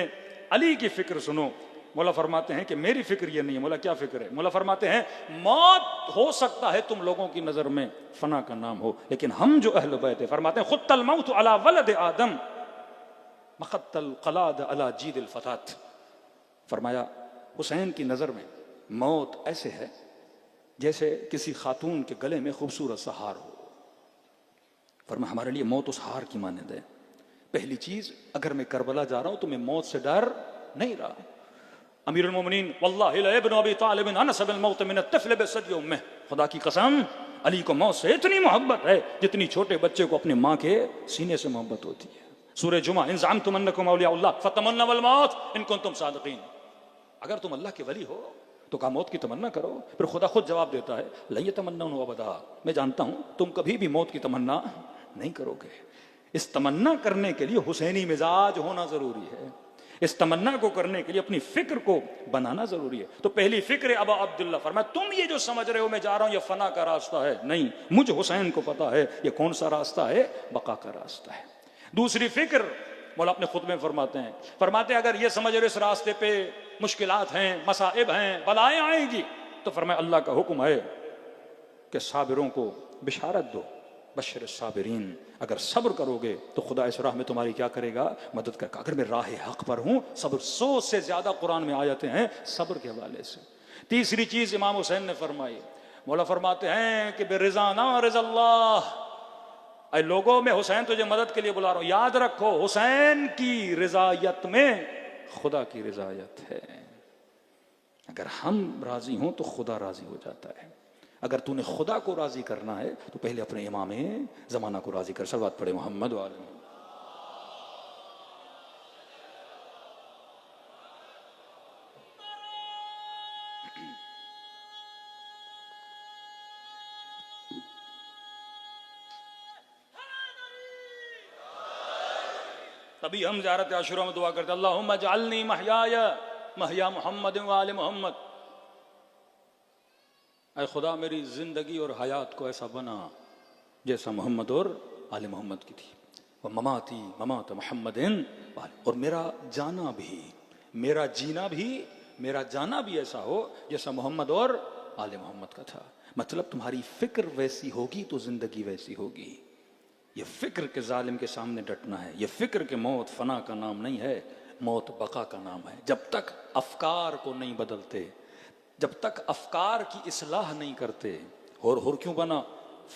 علی کی فکر سنو. مولا فرماتے ہیں کہ میری فکر یہ نہیں ہے. مولا کیا فکر ہے؟ مولا فرماتے ہیں موت ہو سکتا ہے تم لوگوں کی نظر میں فنا کا نام ہو، لیکن ہم جو اہل بیت ہیں فرماتے ہیں خط الموت علی ولد آدم مخط القلاد علی جید الفتات. فرمایا حسین کی نظر میں موت ایسے ہے جیسے کسی خاتون کے گلے میں خوبصورت سا ہار ہو. فرمایا ہمارے لیے موت اس ہار کی مانند ہے. پہلی چیز، اگر میں کربلا جا رہا ہوں تو میں موت سے ڈر نہیں رہا. امیر المومنین واللہ لابن ابی طالب انس بالموت من الطفل بثدی امہ. خدا کی قسم علی کو موت سے اتنی محبت ہے جتنی چھوٹے بچے کو اپنے ماں کے سینے سے محبت ہوتی ہے. سورہ جمعہ ان زعمتم انکم اولیاء اللہ فتمنوا الموت ان کنتم صادقین. اگر تم اللہ کے ولی ہو تو کہا موت کی تمنا کرو. پھر خدا خود جواب دیتا ہے لن یتمنوا ابدا. میں جانتا ہوں تم کبھی بھی موت کی تمنا نہیں کرو گے. اس تمنا کرنے کے لیے حسینی مزاج ہونا ضروری ہے. اس تمنا کو کرنے کے لیے اپنی فکر کو بنانا ضروری ہے. تو پہلی فکر ہے ابا عبداللہ فرمایا تم یہ جو سمجھ رہے ہو میں جا رہا ہوں یہ فنا کا راستہ ہے، نہیں، مجھے حسین کو پتا ہے یہ کون سا راستہ ہے، بقا کا راستہ ہے. دوسری فکر مولا اپنے خطبے میں فرماتے ہیں اگر یہ سمجھ رہے اس راستے پہ مشکلات ہیں، مصائب ہیں، بلائیں آئیں گی، تو فرمایا اللہ کا حکم ہے کہ صابروں کو بشارت دو، بشر الصابرین. اگر صبر کرو گے تو خدا اس راہ میں تمہاری کیا کرے گا؟ مدد کرے گا. اگر میں راہ حق پر ہوں، صبر 100 سے زیادہ قرآن میں آیتیں ہیں صبر کے حوالے سے. تیسری چیز امام حسین نے فرمائی. مولا فرماتے ہیں کہ برضا نا رضا اللہ. اے لوگوں میں حسین تجھے مدد کے لیے بلا رہا ہوں، یاد رکھو حسین کی رضایت میں خدا کی رضایت ہے. اگر ہم راضی ہوں تو خدا راضی ہو جاتا ہے. اگر تو نے خدا کو راضی کرنا ہے تو پہلے اپنے امام زمانہ کو راضی کر. صلوات پڑھے محمد وعلى محمد. تبھی ہم زیارت عاشورہ میں دعا کرتے اللہم اجعلنی محیای محیا محمد وآل محمد. اے خدا میری زندگی اور حیات کو ایسا بنا جیسا محمد اور آل محمد کی تھی. ومماتی ممات محمد، اور میرا جانا بھی، میرا جینا بھی، میرا جانا بھی ایسا ہو جیسا محمد اور آل محمد کا تھا۔ مطلب تمہاری فکر ویسی ہوگی تو زندگی ویسی ہوگی۔ یہ فکر کے ظالم کے سامنے ڈٹنا ہے، یہ فکر کے موت فنا کا نام نہیں ہے، موت بقا کا نام ہے۔ جب تک افکار کو نہیں بدلتے، جب تک افکار کی اصلاح نہیں کرتے، ہور کیوں بنا؟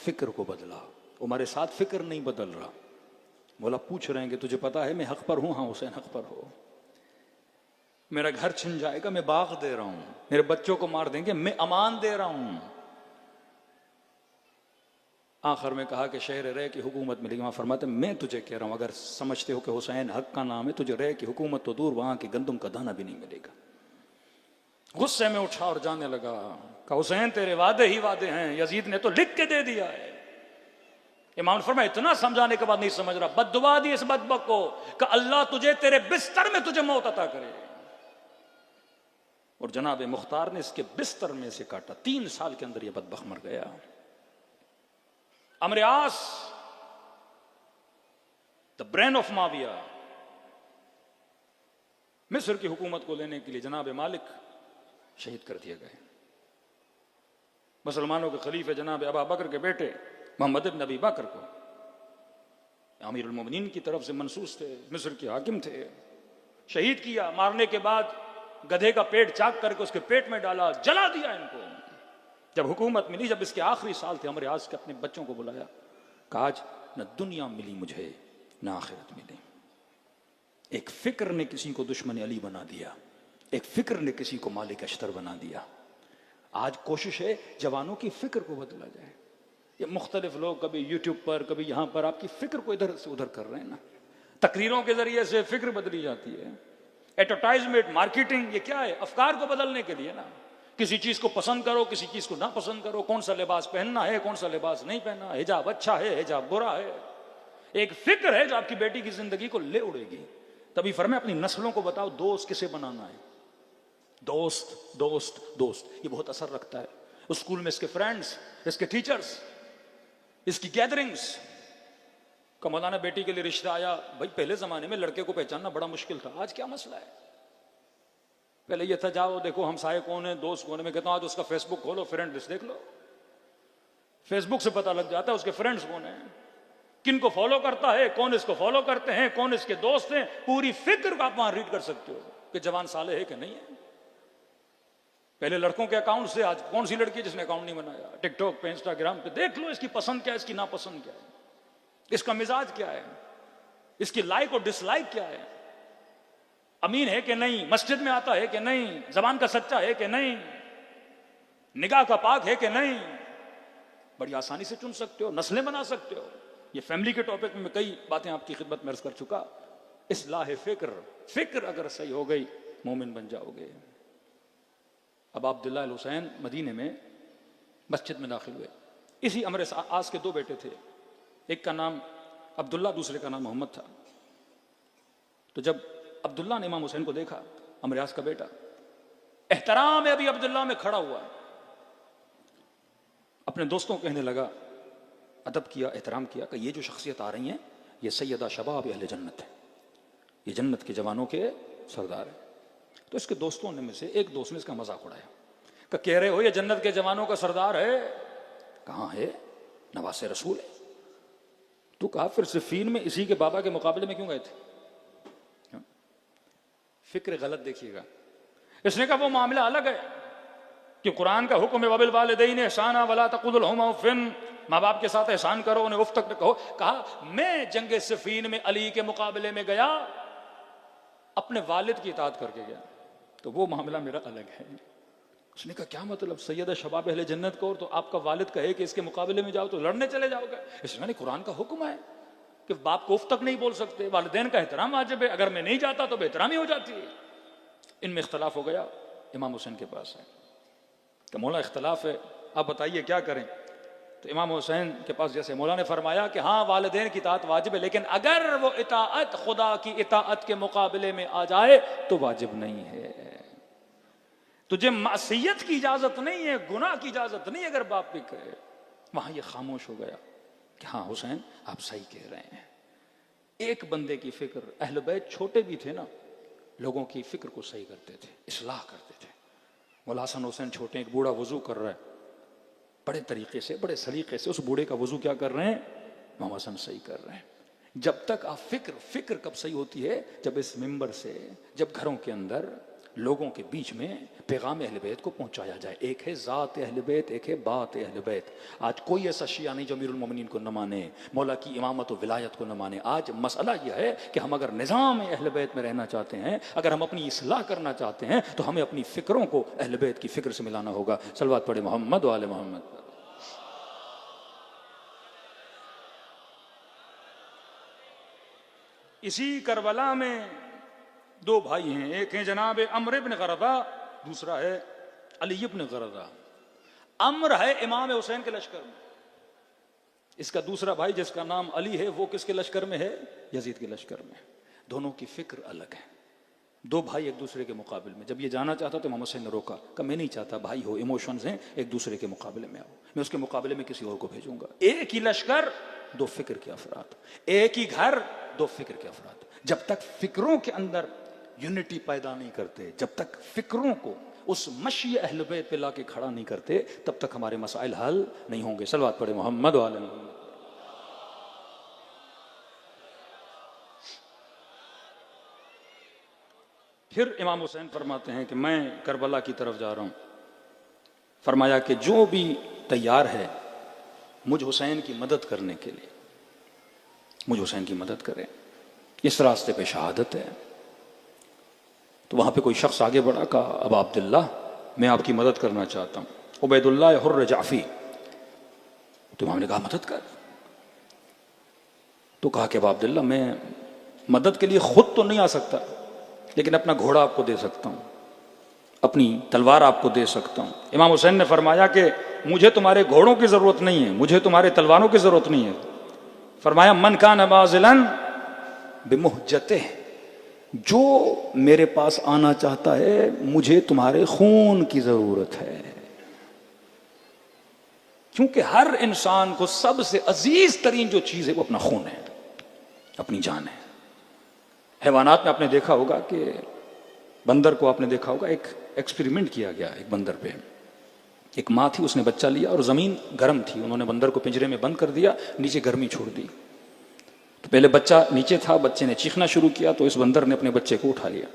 فکر کو بدلا۔ ہمارے ساتھ فکر نہیں بدل رہا۔ مولا پوچھ رہے ہیں کہ تجھے پتا ہے میں حق پر ہوں؟ ہاں حسین حق پر ہو۔ میرا گھر چھن جائے گا، میں باغ دے رہا ہوں۔ میرے بچوں کو مار دیں گے، میں امان دے رہا ہوں۔ آخر میں کہا کہ شہر رے کی حکومت ملے گی۔ وہاں فرماتے میں تجھے کہہ رہا ہوں اگر سمجھتے ہو کہ حسین حق کا نام ہے، تجھے رے کی حکومت تو دور، وہاں کی گندم کا دانہ بھی نہیں ملے گا۔ غصے میں اٹھا اور جانے لگا کہ حسین تیرے وعدے ہی وعدے ہیں، یزید نے تو لکھ کے دے دیا ہے۔ امام نے فرمایا اتنا سمجھانے کے بعد نہیں سمجھ رہا، بد دعا دی اس بدبخت کو کہ اللہ تجھے تیرے بستر میں تجھے موت عطا کرے۔ اور جناب مختار نے اس کے بستر میں سے کاٹا۔ 3 سال کے اندر یہ بدبخت مر گیا۔ عمرو عاص، دا برین آف معاویہ، مصر کی حکومت کو لینے کے لیے جناب مالک شہید کر دیے گئے۔ مسلمانوں کے خلیفہ جناب ابا بکر کے بیٹے محمد بن ابی بکر کو امیر المومنین کی طرف سے منصوص تھے، مصر کے حاکم تھے، شہید کیا۔ مارنے کے بعد گدھے کا پیٹ چاک کر کے اس کے پیٹ میں ڈالا، جلا دیا ان کو۔ جب حکومت ملی، جب اس کے آخری سال تھے، عمرو عاص کے اپنے بچوں کو بلایا کہ آج نہ دنیا ملی مجھے نہ آخرت ملی۔ ایک فکر نے کسی کو دشمن علی بنا دیا، ایک فکر نے کسی کو مالک اشتر بنا دیا۔ آج کوشش ہے جوانوں کی فکر کو بدلا جائے۔ یہ مختلف لوگ کبھی یوٹیوب پر، کبھی یہاں پر آپ کی فکر کو ادھر سے ادھر کر رہے ہیں نا۔ تقریروں کے ذریعے سے فکر بدلی جاتی ہے، ایڈورٹائزمنٹ، مارکیٹنگ، یہ کیا ہے؟ افکار کو بدلنے کے لیے نا۔ کسی چیز کو پسند کرو، کسی چیز کو نہ پسند کرو، کون سا لباس پہننا ہے، کون سا لباس نہیں پہننا، حجاب اچھا ہے، حجاب برا ہے۔ ایک فکر ہے جو آپ کی بیٹی کی زندگی کو لے اڑے گی۔ تبھی فرمایا اپنی نسلوں کو بتاؤ دوست کسے بنانا ہے۔ دوست دوست دوست، یہ بہت اثر رکھتا ہے۔ اسکول میں اس کے فرینڈز، اس کے ٹیچرز، اس کی گیدرنگز۔ کہ مولانا بیٹی کے لیے رشتہ آیا، بھائی پہلے زمانے میں لڑکے کو پہچاننا بڑا مشکل تھا، آج کیا مسئلہ ہے؟ پہلے یہ تھا جاؤ دیکھو ہمسائے کون ہے، دوست کون ہے۔ میں کہتا ہوں آج اس کا فیس بک کھولو، فرینڈ لسٹ دیکھ لو، فیس بک سے پتہ لگ جاتا ہے اس کے فرینڈز کون ہیں، کن کو فالو کرتا ہے، کون اس کو فالو کرتے ہیں، کون اس کے دوست ہیں۔ پوری فکر کو آپ وہاں ریڈ کر سکتے ہو کہ جوان صالح ہے کہ نہیں ہے۔ پہلے لڑکوں کے اکاؤنٹ سے، آج کون سی لڑکی جس نے اکاؤنٹ نہیں بنایا؟ ٹک ٹاک پہ، انسٹاگرام پہ دیکھ لو اس کی پسند کیا ہے، اس کی ناپسند کیا ہے، اس کا مزاج کیا ہے، اس کی لائک اور ڈس لائک کیا ہے، امین ہے کہ نہیں، مسجد میں آتا ہے کہ نہیں، زبان کا سچا ہے کہ نہیں، نگاہ کا پاک ہے کہ نہیں۔ بڑی آسانی سے چن سکتے ہو، نسلیں بنا سکتے ہو۔ یہ فیملی کے ٹاپک میں کئی باتیں آپ کی خدمت میں عرض کر چکا۔ اصلاح فکر، فکر اگر صحیح ہو گئی مومن بن جاؤ گے۔ اب عبداللہ الحسین مدینے میں مسجد میں داخل ہوئے۔ اسی عمرو عاص کے 2 بیٹے تھے، ایک کا نام عبداللہ، دوسرے کا نام محمد تھا۔ تو جب عبداللہ نے امام حسین کو دیکھا، عمرو عاص کا بیٹا، احترام ابی عبداللہ میں کھڑا ہوا، اپنے دوستوں کہنے لگا، ادب کیا، احترام کیا کہ یہ جو شخصیت آ رہی ہیں یہ سیدہ شباب اہل جنت ہے، یہ جنت کے جوانوں کے سردار ہیں۔ تو اس کے دوستوں نے میں سے ایک دوست نے اس کا مذاق اڑایا کہ کہہ رہے ہو یہ جنت کے جوانوں کا سردار ہے؟ کہاں ہے؟ نواز رسول ہے۔ تو کہا پھر صفین میں اسی کے بابا کے مقابلے میں کیوں گئے تھے؟ فکر غلط دیکھیے گا۔ اس نے کہا وہ معاملہ الگ ہے کہ قرآن کا حکم ہے وبالوالدین احسانا ولا تقولوا لهما اف، ماں باپ کے ساتھ احسان کرو، انہیں اف تک نہ کہو۔ کہا میں جنگ صفین میں علی کے مقابلے میں گیا، اپنے والد کی اطاعت کر کے گیا، تو وہ معاملہ میرا الگ ہے۔ اس نے کہا کیا مطلب؟ سیدہ شباب اہل جنت کو، اور تو آپ کا والد کہے کہ اس کے مقابلے میں جاؤ تو لڑنے چلے جاؤ گے؟ اس نے قرآن کا حکم ہے کہ باپ کو اف تک نہیں بول سکتے، والدین کا احترام واجب ہے، اگر میں نہیں جاتا تو بے احترامی ہو جاتی ہے۔ ان میں اختلاف ہو گیا، امام حسین کے پاس ہے کہ مولا اختلاف ہے، آپ بتائیے کیا کریں؟ تو امام حسین کے پاس جیسے مولا نے فرمایا کہ ہاں والدین کی اطاعت واجب ہے، لیکن اگر وہ اطاعت خدا کی اطاعت کے مقابلے میں آ جائے تو واجب نہیں ہے۔ تجھے معصیت کی اجازت نہیں ہے، گناہ کی اجازت نہیں ہے اگر باپ بھی کہے۔ وہاں یہ خاموش ہو گیا کہ ہاں حسین آپ صحیح کہہ رہے ہیں، ایک بندے کی فکر. اہل بیت چھوٹے بھی تھے نا, لوگوں کی فکر کو صحیح کرتے تھے, اصلاح کرتے تھے. مولا حسن حسین چھوٹے, ایک بوڑھا وضو کر رہا ہے, بڑے طریقے سے بڑے سلیقے سے اس بوڑھے کا وضو کیا کر رہے ہیں, امام حسن صحیح کر رہے ہیں. جب تک آپ فکر کب صحیح ہوتی ہے, جب اس منبر سے, جب گھروں کے اندر لوگوں کے بیچ میں پیغام اہل بیت کو پہنچایا جائے. ایک ہے ذات اہل بیت, ایک ہے بات اہل بیت. آج کوئی ایسا شیعہ نہیں جو امیر المومنین کو نہ مانے, مولا کی امامت و ولایت کو نہ مانے. آج مسئلہ یہ ہے کہ ہم اگر نظام اہل بیت میں رہنا چاہتے ہیں, اگر ہم اپنی اصلاح کرنا چاہتے ہیں, تو ہمیں اپنی فکروں کو اہل بیت کی فکر سے ملانا ہوگا. صلوات پڑھے محمد و آل محمد. اسی کربلا میں دو بھائی ہیں, ایک ہیں جناب عمرو بن غرضہ, دوسرا ہے علی بن غرضہ. عمرو ہے امام حسین کے لشکر میں, اس کا دوسرا بھائی جس کا نام علی ہے وہ کس کے لشکر میں ہے, یزید کے لشکر میں. دونوں کی فکر الگ ہے, دو بھائی ایک دوسرے کے مقابل میں. جب یہ جانا چاہتا تو امام حسین نے روکا, کہ میں نہیں چاہتا, بھائی ہو, ایموشنز ہیں, ایک دوسرے کے مقابلے میں آؤ, میں اس کے مقابلے میں کسی اور کو بھیجوں گا. ایک ہی لشکر, دو فکر کے افراد, ایک ہی گھر, دو فکر کے افراد. جب تک فکروں کے اندر یونٹی پیدا نہیں کرتے, جب تک فکروں کو اس مشی اہل بیت پہ لا کے کھڑا نہیں کرتے, تب تک ہمارے مسائل حل نہیں ہوں گے. صلوات پڑھے محمد و آل محمد. پھر امام حسین فرماتے ہیں کہ میں کربلا کی طرف جا رہا ہوں. فرمایا کہ جو بھی تیار ہے مجھ حسین کی مدد کرنے کے لیے, مجھ حسین کی مدد کرے, اس راستے پہ شہادت ہے. تو وہاں پہ کوئی شخص آگے بڑھا, کہا ابا عبداللہ میں آپ کی مدد کرنا چاہتا ہوں, عبید اللہ حر جعفی. تو امام نے کہا مدد کر. تو کہا کہ ابا عبداللہ میں مدد کے لیے خود تو نہیں آ سکتا, لیکن اپنا گھوڑا آپ کو دے سکتا ہوں, اپنی تلوار آپ کو دے سکتا ہوں. امام حسین نے فرمایا کہ مجھے تمہارے گھوڑوں کی ضرورت نہیں ہے, مجھے تمہارے تلواروں کی ضرورت نہیں ہے. فرمایا من کان باذلا بمہجتہ, جو میرے پاس آنا چاہتا ہے مجھے تمہارے خون کی ضرورت ہے. کیونکہ ہر انسان کو سب سے عزیز ترین جو چیز ہے وہ اپنا خون ہے, اپنی جان ہے. حیوانات میں آپ نے دیکھا ہوگا کہ بندر کو آپ نے دیکھا ہوگا, ایک ایکسپیریمنٹ کیا گیا ایک بندر پہ. ایک ماں تھی, اس نے بچہ لیا اور زمین گرم تھی, انہوں نے بندر کو پنجرے میں بند کر دیا, نیچے گرمی چھوڑ دی. تو پہلے بچہ نیچے تھا, بچے نے چیخنا شروع کیا, تو اس بندر نے اپنے بچے کو اٹھا لیا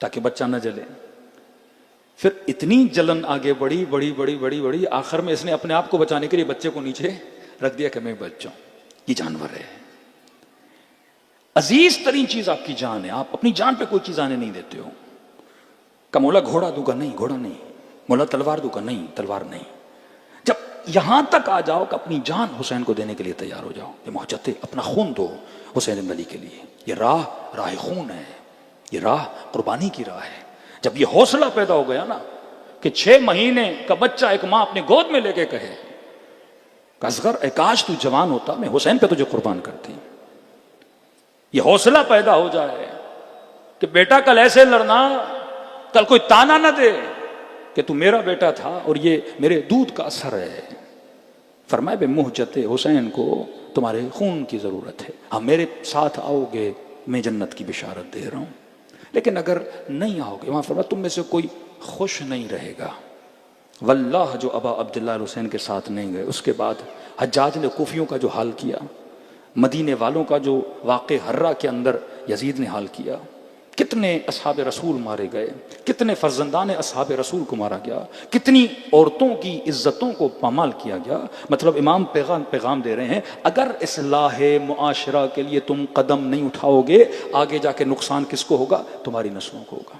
تاکہ بچہ نہ جلے. پھر اتنی جلن آگے بڑھی بڑی بڑی بڑی بڑی, آخر میں اس نے اپنے آپ کو بچانے کے لیے بچے کو نیچے رکھ دیا کہ میں بچ جاؤں. یہ جانور ہے, عزیز ترین چیز آپ کی جان ہے, آپ اپنی جان پہ کوئی چیز آنے نہیں دیتے ہو. کہ مولا گھوڑا دوں گا, نہیں گھوڑا نہیں. مولا تلوار دوں گا, نہیں تلوار نہیں. جب یہاں تک آ جاؤ کہ اپنی جان حسین کو دینے کے لیے تیار ہو جاؤ, یہ محجت ہے, اپنا خون دو حسین بن علی کے لیے. یہ راہ خون ہے, یہ راہ قربانی کی راہ ہے. جب یہ حوصلہ پیدا ہو گیا نا کہ 6 مہینے کا بچہ ایک ماں اپنے گود میں لے کے کہے کہ اصغر اے کاش تو جوان ہوتا, میں حسین پہ تجھے قربان کرتی. یہ حوصلہ پیدا ہو جائے کہ بیٹا کل ایسے لڑنا, کل کوئی تانا نہ دے کہ تو میرا بیٹا تھا اور یہ میرے دودھ کا اثر ہے. فرمائے بے محجت حسین کو تمہارے خون کی ضرورت ہے, ہاں میرے ساتھ آؤ گے میں جنت کی بشارت دے رہا ہوں, لیکن اگر نہیں آؤ گے, وہاں فرمایا تم میں سے کوئی خوش نہیں رہے گا. واللہ جو ابا عبداللہ حسین کے ساتھ نہیں گئے, اس کے بعد حجاج نے کوفیوں کا جو حال کیا, مدینے والوں کا جو واقع ہرہ کے اندر یزید نے حال کیا, کتنے اصحاب رسول مارے گئے, کتنے فرزندان اصحاب رسول کو مارا گیا, کتنی عورتوں کی عزتوں کو پامال کیا گیا. مطلب امام پیغام دے رہے ہیں, اگر اصلاح معاشرہ کے لیے تم قدم نہیں اٹھاؤ گے, آگے جا کے نقصان کس کو ہوگا, تمہاری نسلوں کو ہوگا.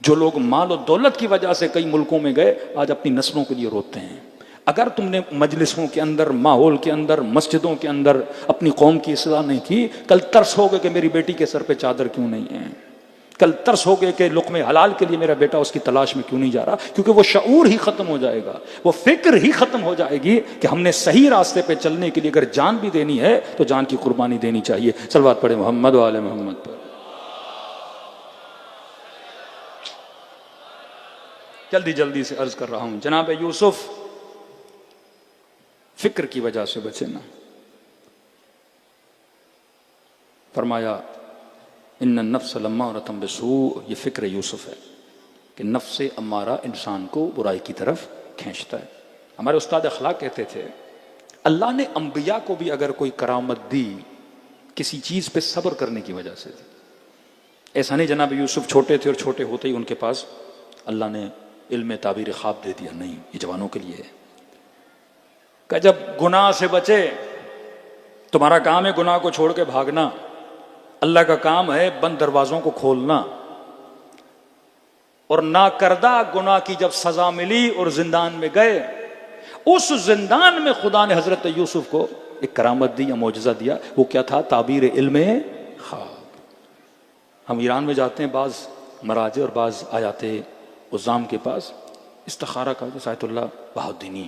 جو لوگ مال و دولت کی وجہ سے کئی ملکوں میں گئے, آج اپنی نسلوں کے لیے روتے ہیں. اگر تم نے مجلسوں کے اندر, ماحول کے اندر, مسجدوں کے اندر اپنی قوم کی اصلاح نہیں کی, کل ترس ہوگا کہ میری بیٹی کے سر پہ چادر کیوں نہیں ہے, کل ترس ہوگا کہ لقمے حلال کے لیے میرا بیٹا اس کی تلاش میں کیوں نہیں جا رہا, کیونکہ وہ شعور ہی ختم ہو جائے گا, وہ فکر ہی ختم ہو جائے گی کہ ہم نے صحیح راستے پہ چلنے کے لیے اگر جان بھی دینی ہے تو جان کی قربانی دینی چاہیے. صلوات پڑھے محمد و آل محمد پر. جلدی سے عرض کر رہا ہوں, جناب یوسف فکر کی وجہ سے بچے نا, فرمایا ان النفس لامارۃ بالسوء، یہ فکر یوسف ہے کہ نفس امارہ انسان کو برائی کی طرف کھینچتا ہے. ہمارے استاد اخلاق کہتے تھے اللہ نے انبیاء کو بھی اگر کوئی کرامت دی کسی چیز پہ صبر کرنے کی وجہ سے دی. ایسا نہیں جناب یوسف چھوٹے تھے اور چھوٹے ہوتے ہی ان کے پاس اللہ نے علم تعبیر خواب دے دیا، نہیں، یہ جوانوں کے لیے ہے کہ جب گناہ سے بچے، تمہارا کام ہے گناہ کو چھوڑ کے بھاگنا، اللہ کا کام ہے بند دروازوں کو کھولنا. اور ناکردہ گناہ کی جب سزا ملی اور زندان میں گئے، اس زندان میں خدا نے حضرت یوسف کو ایک کرامت دی یا معجزہ دیا. وہ کیا تھا؟ تعبیر علم خواب. ہم ایران میں جاتے ہیں بعض مراجع اور بعض آیات عظام کے پاس، استخارہ کا سایت اللہ بہاؤالدینی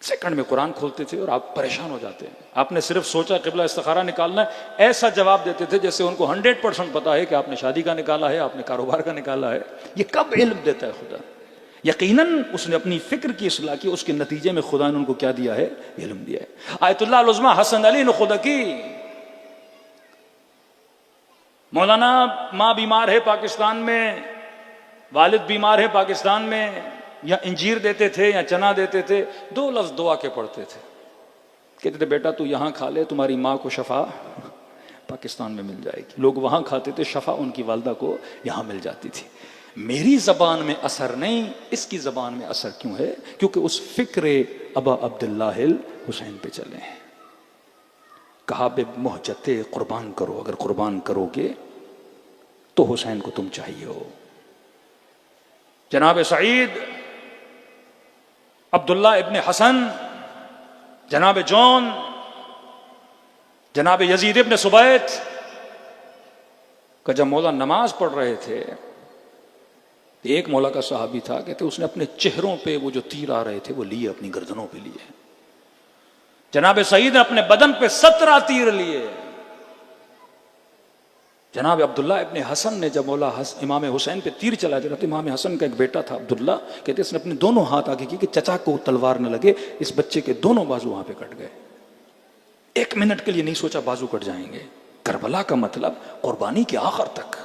سیکنڈ میں قرآن کھولتے تھے اور آپ پریشان ہو جاتے ہیں. آپ نے صرف سوچا قبلہ استخارہ نکالنا ہے، ایسا جواب دیتے تھے جیسے ان کو 100% پتا ہے کہ آپ نے شادی کا نکالا ہے، آپ نے کاروبار کا نکالا ہے. یہ کب علم دیتا ہے خدا؟ یقیناً اس نے اپنی فکر کی اصلاح کی، اس کے نتیجے میں خدا نے ان کو کیا دیا ہے؟ علم دیا ہے. آیت اللہ العظمیٰ حسن علی نخودکی، مولانا ماں بیمار ہے پاکستان میں، والد بیمار ہے پاکستان میں، یا انجیر دیتے تھے یا چنا دیتے تھے، 2 لفظ دعا کے پڑھتے تھے، کہتے تھے بیٹا تو یہاں کھا لے، تمہاری ماں کو شفا پاکستان میں مل جائے گی. لوگ وہاں کھاتے تھے، شفا ان کی والدہ کو یہاں مل جاتی تھی. میری زبان میں اثر نہیں، اس کی زبان میں اثر کیوں ہے؟ کیونکہ اس فکر ابا عبداللہ حسین پہ چلے ہیں. کہا بے محجت قربان کرو، اگر قربان کرو گے تو حسین کو تم چاہیے ہو. جناب سعید، عبداللہ ابن حسن، جناب جون، جناب یزید ابن سبیت کا جب مولا نماز پڑھ رہے تھے، ایک مولا کا صحابی تھا، کہتے اس نے اپنے چہروں پہ وہ جو تیر آ رہے تھے وہ لیے، اپنی گردنوں پہ لیے. جناب سعید نے اپنے بدن پہ 17 تیر لیے. جناب عبداللہ ابن حسن نے جب مولا امام حسین پہ تیر چلا دیا، امام حسن کا ایک بیٹا تھا عبداللہ، کہتے اس نے اپنے دونوں ہاتھ آگے کی کہ چچا کو تلوار نہ لگے. اس بچے کے دونوں بازو وہاں پہ کٹ گئے. 1 منٹ کے لیے نہیں سوچا بازو کٹ جائیں گے. کربلا کا مطلب قربانی کے آخر تک.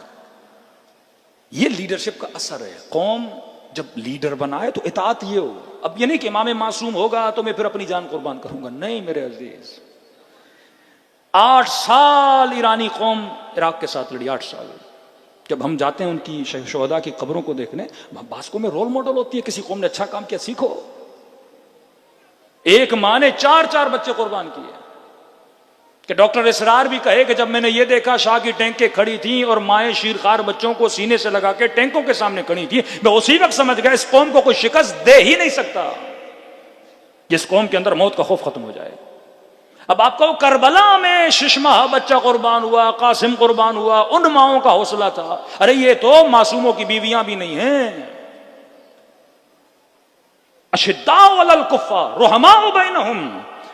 یہ لیڈرشپ کا اثر ہے. قوم جب لیڈر بنائے تو اطاعت یہ ہو. اب یہ نہیں کہ امام معصوم ہوگا تو میں پھر اپنی جان قربان کروں گا، نہیں میرے عزیز. 8 سال ایرانی قوم عراق کے ساتھ لڑی، 8 سال. جب ہم جاتے ہیں ان کی شہداء کی قبروں کو دیکھنے، بعض قومیں رول ماڈل ہوتی ہے، کسی قوم نے اچھا کام کیا سیکھو. ایک ماں نے 4 بچے قربان کیے. کہ ڈاکٹر اسرار بھی کہے کہ جب میں نے یہ دیکھا شاہ کی ٹینکیں کھڑی تھیں اور مائیں شیرخوار بچوں کو سینے سے لگا کے ٹینکوں کے سامنے کھڑی تھی، میں اسی وقت سمجھ گیا اس قوم کو کوئی شکست دے ہی نہیں سکتا جس قوم کے اندر موت کا خوف ختم ہو جائے. اب آپ کو کربلا میں ششمہ بچہ قربان ہوا، قاسم قربان ہوا، ان ماؤں کا حوصلہ تھا. ارے یہ تو معصوموں کی بیویاں بھی نہیں ہیں. اشداء علی الکفار رحماء بینہم.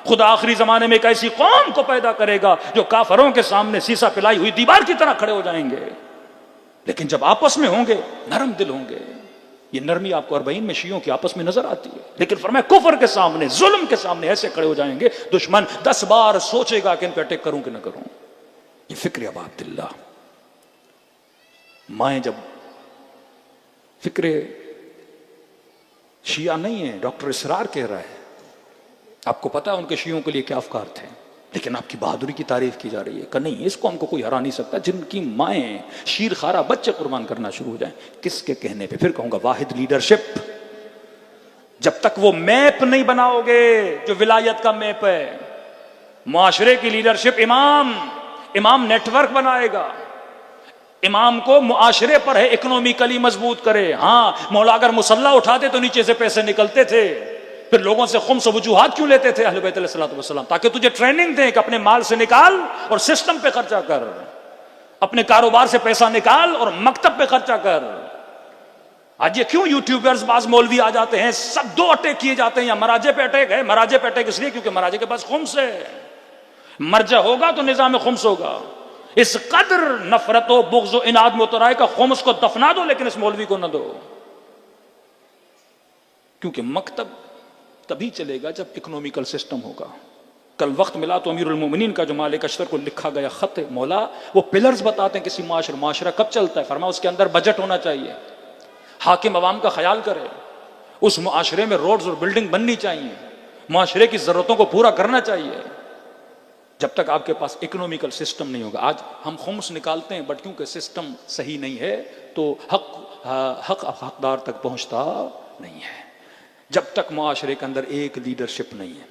خدا آخری زمانے میں ایک ایسی قوم کو پیدا کرے گا جو کافروں کے سامنے سیسا پلائی ہوئی دیوار کی طرح کھڑے ہو جائیں گے، لیکن جب آپس میں ہوں گے نرم دل ہوں گے. یہ نرمی آپ کو 40 میں شیعوں کی آپس میں نظر آتی ہے، لیکن فرمایا کفر کے سامنے، ظلم کے سامنے ایسے کھڑے ہو جائیں گے دشمن 10 بار سوچے گا کہ ان پہ اٹیک کروں کہ نہ کروں. یہ فکر ابا عبداللہ. مائیں جب فکر شیعہ نہیں ہے، ڈاکٹر اسرار کہہ رہا ہے، آپ کو پتا ان کے شیعوں کے لیے کیا افکار تھے، لیکن آپ کی بہادری کی تعریف کی جا رہی ہے کہ نہیں اس قوم کو کوئی ہرا نہیں سکتا جن کی مائیں شیر خارا بچے قربان کرنا شروع ہو جائیں. کس کے کہنے پہ؟ پھر کہوں گا واحد لیڈرشپ. جب تک وہ میپ نہیں بناؤ گے جو ولایت کا میپ ہے، معاشرے کی لیڈرشپ، امام نیٹ ورک بنائے گا، امام کو معاشرے پر ہے اکنومیکلی مضبوط کرے. ہاں مولا اگر مسلح اٹھاتے تو نیچے سے پیسے نکلتے تھے، پھر لوگوں سے خمس و وجوہات کیوں لیتے تھے اہل بیت علیہ الصلوۃ والسلام؟ تاکہ تجھے ٹریننگ دیں کہ اپنے مال سے نکال اور سسٹم پہ خرچہ کر، اپنے کاروبار سے پیسہ نکال اور مکتب پہ خرچہ کر. آج یہ کیوں یوٹیوبرز بعض مولوی آ جاتے ہیں، سب 2 اٹیک کیے جاتے ہیں. یا مراجع پہ اٹیک ہے، مراجع پہ اٹیک اس لیے کیونکہ مراجع کے پاس خمس ہے. مرجع ہوگا تو نظام خمس ہوگا. اس قدر نفرت و بغض و اناد میں اتر آئے کہ خمس کو دفنا دو لیکن اس مولوی کو نہ دو. کیونکہ مکتب تبھی چلے گا جب اکنومیکل سسٹم ہوگا. کل وقت ملا تو امیر المومنین کا جو مالک اشتر کو لکھا گیا خط ہے، مولا وہ پلرز بتاتے ہیں کسی معاشرہ کب چلتا ہے. فرمایا اس کے اندر بجٹ ہونا چاہیے، حاکم عوام کا خیال کرے، اس معاشرے میں روڈز اور بلڈنگ بننی چاہیے، معاشرے کی ضرورتوں کو پورا کرنا چاہیے. جب تک آپ کے پاس اکنومیکل سسٹم نہیں ہوگا. آج ہم خمس نکالتے ہیں بٹ کیونکہ سسٹم صحیح نہیں ہے تو حق حقدار تک پہنچتا نہیں ہے. جب تک معاشرے کے اندر ایک لیڈرشپ نہیں ہے،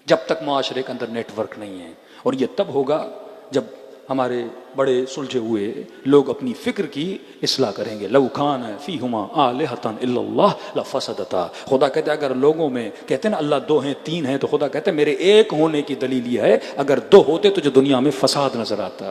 جب تک معاشرے کے اندر نیٹ ورک نہیں ہے، اور یہ تب ہوگا جب ہمارے بڑے سلجھے ہوئے لوگ اپنی فکر کی اصلاح کریں گے. لو کان فیہما آلہۃ الا اللہ لفسدتا. خدا کہتے ہیں اگر لوگوں میں کہتے ہیں نا اللہ دو ہیں تین ہیں، تو خدا کہتے ہیں میرے ایک ہونے کی دلیل یہ ہے اگر دو ہوتے تو جو دنیا میں فساد نظر آتا.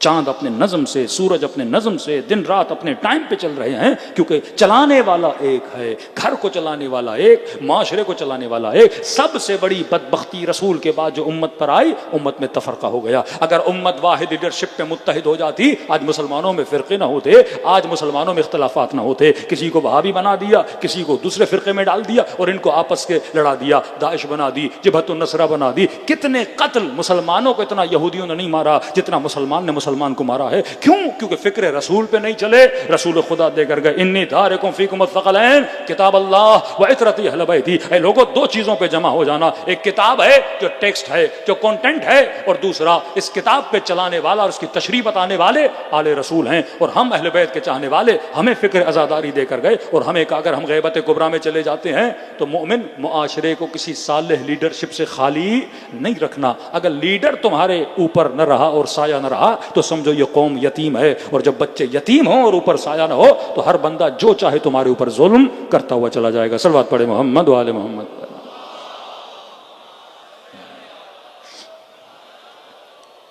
چاند اپنے نظم سے، سورج اپنے نظم سے، دن رات اپنے ٹائم پہ چل رہے ہیں کیونکہ چلانے والا ایک ہے، گھر کو چلانے والا ایک، معاشرے کو چلانے والا ایک. سب سے بڑی بدبختی رسول کے بعد جو امت پر آئی، امت میں تفرقہ ہو گیا. اگر امت واحد لیڈرشپ پہ متحد ہو جاتی، آج مسلمانوں میں فرقے نہ ہوتے، آج مسلمانوں میں اختلافات نہ ہوتے. کسی کو وہابی بنا دیا، کسی کو دوسرے فرقے میں ڈال دیا اور ان کو آپس کے لڑا دیا، داعش بنا دی، جبہت النصرہ بنا دی. کتنے قتل مسلمانوں کو اتنا یہودیوں نے نہیں مارا جتنا مسلمان نے مسلمان کو مارا ہے. کیوں؟ کیونکہ فکر رسول پہ نہیں چلے. رسول خدا دے کر گئے انی تارکم فیکم الثقلین کتاب اللہ و عترتی اہل بیتی. اے لوگوں دو چیزوں پہ جمع ہو جانا، ایک کتاب ہے جو ٹیکسٹ ہے، جو کنٹینٹ ہے، اور دوسرا اس کتاب پہ چلانے والا اور اس کی تشریح بتانے والے آل رسول ہیں. اور ہم اہل بیت کے چاہنے والے ہمیں فکر عزاداری دے کر گئے. اور ہمیں کہا اگر ہم غیبت کبریٰ میں چلے جاتے ہیں تو مومن معاشرے کو کسی صالح لیڈرشپ سے خالی نہیں رکھنا. اگر لیڈر تمہارے اوپر نہ رہا اور سایہ نہ رہا تو سمجھو یہ قوم یتیم ہے. اور جب بچے یتیم ہوں اور اوپر سایہ نہ ہو تو ہر بندہ جو چاہے تمہارے اوپر ظلم کرتا ہوا چلا جائے گا. صلوات پڑھے محمد و آل محمد.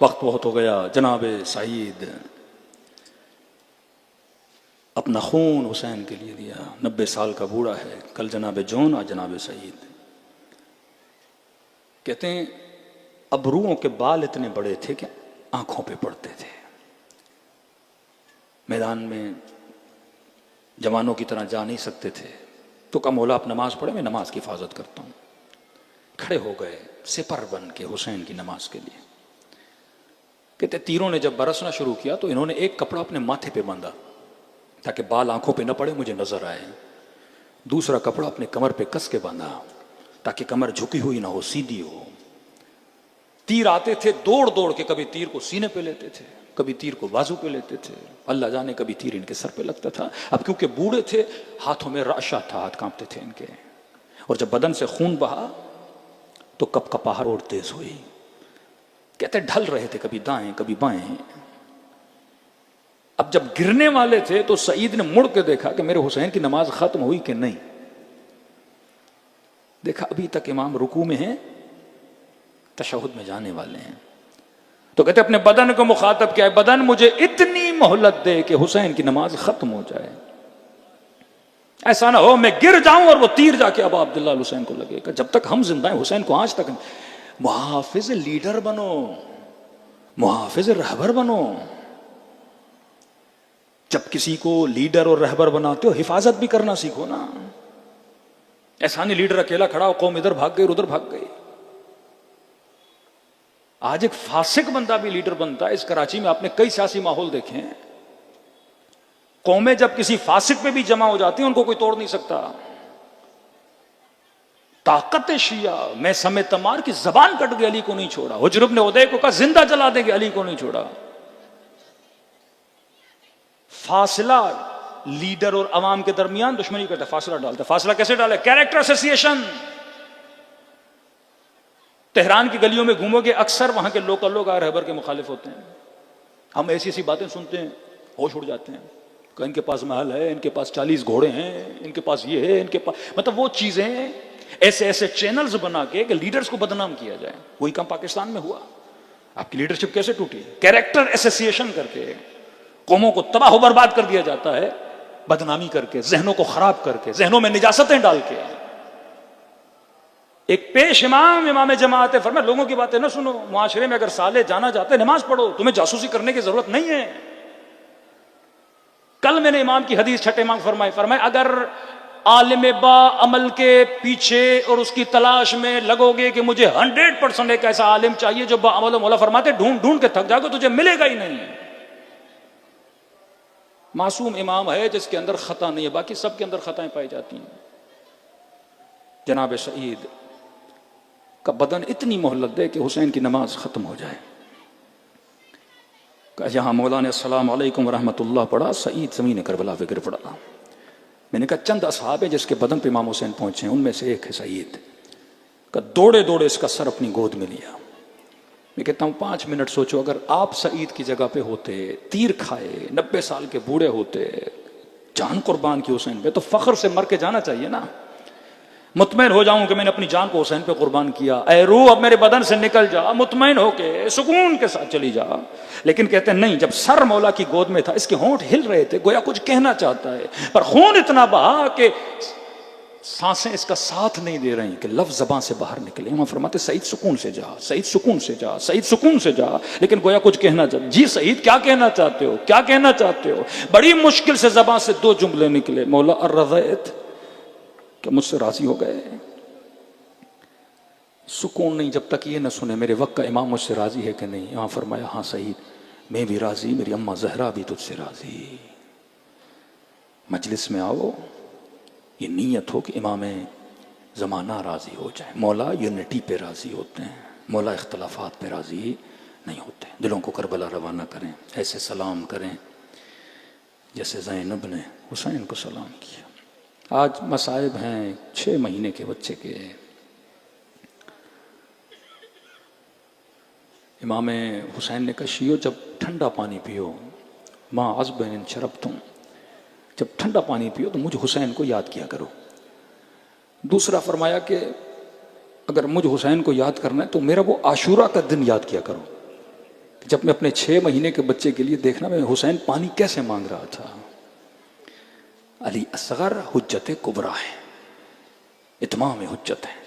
وقت بہت ہو گیا. جناب سعید اپنا خون حسین کے لیے دیا. 90 سال کا بوڑھا ہے. کل جناب جون، آج جناب سعید. کہتے ہیں ابروؤں کے بال اتنے بڑے تھے کہ آنکھوں پہ پڑتے تھے. میدان میں جوانوں کی طرح جا نہیں سکتے تھے تو کہا مولا آپ نماز پڑھے، میں نماز کی حفاظت کرتا ہوں. کھڑے ہو گئے سپر بن کے حسین کی نماز کے لیے. کہتے تیروں نے جب برسنا شروع کیا تو انہوں نے ایک کپڑا اپنے ماتھے پہ باندھا تاکہ بال آنکھوں پہ نہ پڑے، مجھے نظر آئے. دوسرا کپڑا اپنے کمر پہ کس کے باندھا تاکہ کمر جھکی ہوئی نہ ہو، سیدھی ہو. تیر آتے تھے دوڑ دوڑ کے، کبھی تیر کو سینے پہ لیتے تھے، کبھی تیر کو بازو پہ لیتے تھے، اللہ جانے کبھی تیر ان کے سر پہ لگتا تھا. اب کیونکہ بوڑھے تھے ہاتھوں میں رعشہ تھا، ہاتھ کانپتے تھے ان کے. اور جب بدن سے خون بہا تو کپ کپاہٹ اور تیز ہوئی. کہتے ڈھل رہے تھے کبھی دائیں کبھی بائیں. اب جب گرنے والے تھے تو سعید نے مڑ کے دیکھا کہ میرے حسین کی نماز ختم ہوئی کہ نہیں. دیکھا ابھی تک امام رکوع میں ہیں، تشہد میں جانے والے ہیں. تو کہتے اپنے بدن کو مخاطب کیا ہے، بدن مجھے اتنی مہلت دے کہ حسین کی نماز ختم ہو جائے. ایسا نہ ہو میں گر جاؤں اور وہ تیر جا کے ابا عبداللہ حسین کو لگے گا. جب تک ہم زندہ ہیں حسین کو آج تک محافظ لیڈر بنو، محافظ رہبر بنو. جب کسی کو لیڈر اور رہبر بناتے ہو حفاظت بھی کرنا سیکھو نا. ایسا نہیں لیڈر اکیلا کھڑا ہو، قوم ادھر بھاگ گئی اور ادھر بھاگ گئی. آج ایک فاسق بندہ بھی لیڈر بنتا ہے. اس کراچی میں آپ نے کئی سیاسی ماحول دیکھے ہیں. قومیں جب کسی فاسق پہ بھی جمع ہو جاتی ہیں ان کو کوئی توڑ نہیں سکتا. طاقت شیعہ میں سمے تمار کی زبان کٹ گئی، علی کو نہیں چھوڑا. حجر بن عدی کو کہا زندہ جلا دیں گے، علی کو نہیں چھوڑا. فاصلہ لیڈر اور عوام کے درمیان دشمنی کرتا ہے، فاصلہ ڈالتا ہے. فاصلہ کیسے ڈالے؟ Character association. تہران کی گلیوں میں گھومو گے اکثر وہاں کے لوکل لوگ رہبر کے مخالف ہوتے ہیں. ہم ایسی ایسی باتیں سنتے ہیں ہوش اڑ جاتے ہیں کہ ان کے پاس محل ہے، ان کے پاس 40 گھوڑے ہیں، ان کے پاس یہ ہے، ان کے پاس مطلب وہ چیزیں ایسے ایسے چینلز بنا کے کہ لیڈرز کو بدنام کیا جائے. وہی کام پاکستان میں ہوا. آپ کی لیڈرشپ کیسے ٹوٹی؟ کیریکٹر ایسوسیشن کر کے قوموں کو تباہ و برباد کر دیا جاتا ہے، بدنامی کر کے، ذہنوں کو خراب کر کے، ذہنوں میں نجاستیں ڈال کے. ایک پیش امام جماعت فرمایا لوگوں کی باتیں نہ سنو. معاشرے میں اگر سالے جانا چاہتے نماز پڑھو، تمہیں جاسوسی کرنے کی ضرورت نہیں ہے. کل میں نے امام کی حدیث چھٹے امام فرمائے اگر عالم با عمل کے پیچھے اور اس کی تلاش میں لگو گے کہ مجھے 100% ایک ایسا عالم چاہیے جو با عمل، مولا فرماتے ڈھونڈ ڈھونڈ کے تھک جاؤ گے، تجھے ملے گا ہی نہیں. معصوم امام ہے جس کے اندر خطا نہیں ہے، باقی سب کے اندر خطائیں پائی جاتی ہیں. جناب سعید کا بدن اتنی مہلت دے کہ حسین کی نماز ختم ہو جائے. یہاں مولا نے السلام علیکم ورحمۃ اللہ پڑھا، سعید زمین کربلا پہ گر پڑا. میں نے کہا چند اصحاب ہیں جس کے بدن پہ امام حسین پہنچے ہیں، ان میں سے ایک ہے سعید. کہ دوڑے دوڑے اس کا سر اپنی گود میں لیا. میں کہتا ہوں 5 منٹ سوچو، اگر آپ سعید کی جگہ پہ ہوتے، تیر کھائے، 90 سال کے بوڑھے ہوتے، جان قربان کی حسین پہ، تو فخر سے مر کے جانا چاہیے نا. مطمئن ہو جاؤں کہ میں نے اپنی جان کو حسین پہ قربان کیا، اے روح اب میرے بدن سے نکل جا، مطمئن ہو کے سکون کے ساتھ چلی جا. لیکن کہتے ہیں نہیں، جب سر مولا کی گود میں تھا اس کے ہونٹ ہل رہے تھے، گویا کچھ کہنا چاہتا ہے، پر خون اتنا بہا کہ سانسیں اس کا ساتھ نہیں دے رہی کہ لفظ زبان سے باہر نکلے. ہم فرماتے سعید سکون سے جا، سعید سکون سے جا، سعید سکون سے جا. لیکن گویا کچھ کہنا چاہتا. جی سعید کیا کہنا چاہتے ہو، کیا کہنا چاہتے ہو؟ بڑی مشکل سے زبان سے 2 جملے نکلے، مولا الرضیت، کہ مجھ سے راضی ہو گئے. سکون نہیں جب تک یہ نہ سنے میرے وقت کا امام مجھ سے راضی ہے کہ نہیں. یہاں فرمایا ہاں سعید میں بھی راضی، میری اماں زہرا بھی تجھ سے راضی. مجلس میں آؤ، یہ نیت ہو کہ امام زمانہ راضی ہو جائے. مولا یونٹی پہ راضی ہوتے ہیں، مولا اختلافات پہ راضی نہیں ہوتے. دلوں کو کربلا روانہ کریں، ایسے سلام کریں جیسے زینب نے حسین کو سلام کیا. آج مصائب ہیں 6 مہینے کے بچے کے. امام حسین نے کہا شیو جب ٹھنڈا پانی پیو، ماں عذب ان شربتم، جب ٹھنڈا پانی پیو تو مجھ حسین کو یاد کیا کرو. دوسرا فرمایا کہ اگر مجھ حسین کو یاد کرنا ہے تو میرا وہ عاشورہ کا دن یاد کیا کرو، جب میں اپنے 6 مہینے کے بچے کے لیے دیکھنا میں حسین پانی کیسے مانگ رہا تھا. علی اصغر حجت کبریٰ ہے، اتمام حجت ہے.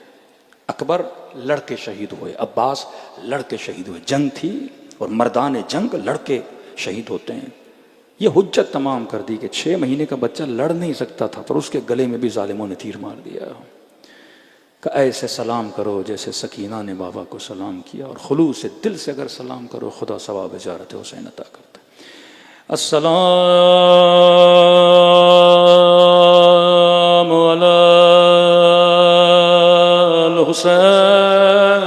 اکبر لڑکے شہید ہوئے، عباس لڑکے شہید ہوئے. جنگ تھی اور مردان جنگ لڑکے شہید ہوتے ہیں. یہ حجت تمام کر دی کہ 6 مہینے کا بچہ لڑ نہیں سکتا تھا، پر اس کے گلے میں بھی ظالموں نے تیر مار دیا. کہ ایسے سلام کرو جیسے سکینہ نے بابا کو سلام کیا، اور خلوص دل سے اگر سلام کرو خدا ثواب زیارت حسین عطا کرتا ہے. السلام علی الحسین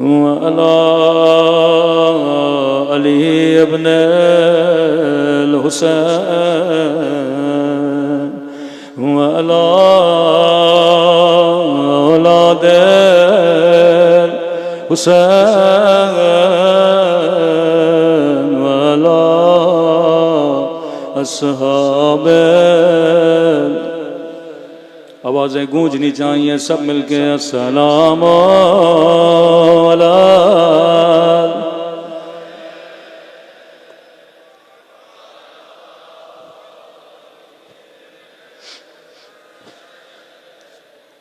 وعلی علی ابن الحسین وعلی اولاد الحسین وعلی اصحاب. آوازیں گونجنی چاہیے سب مل کے. السلام علی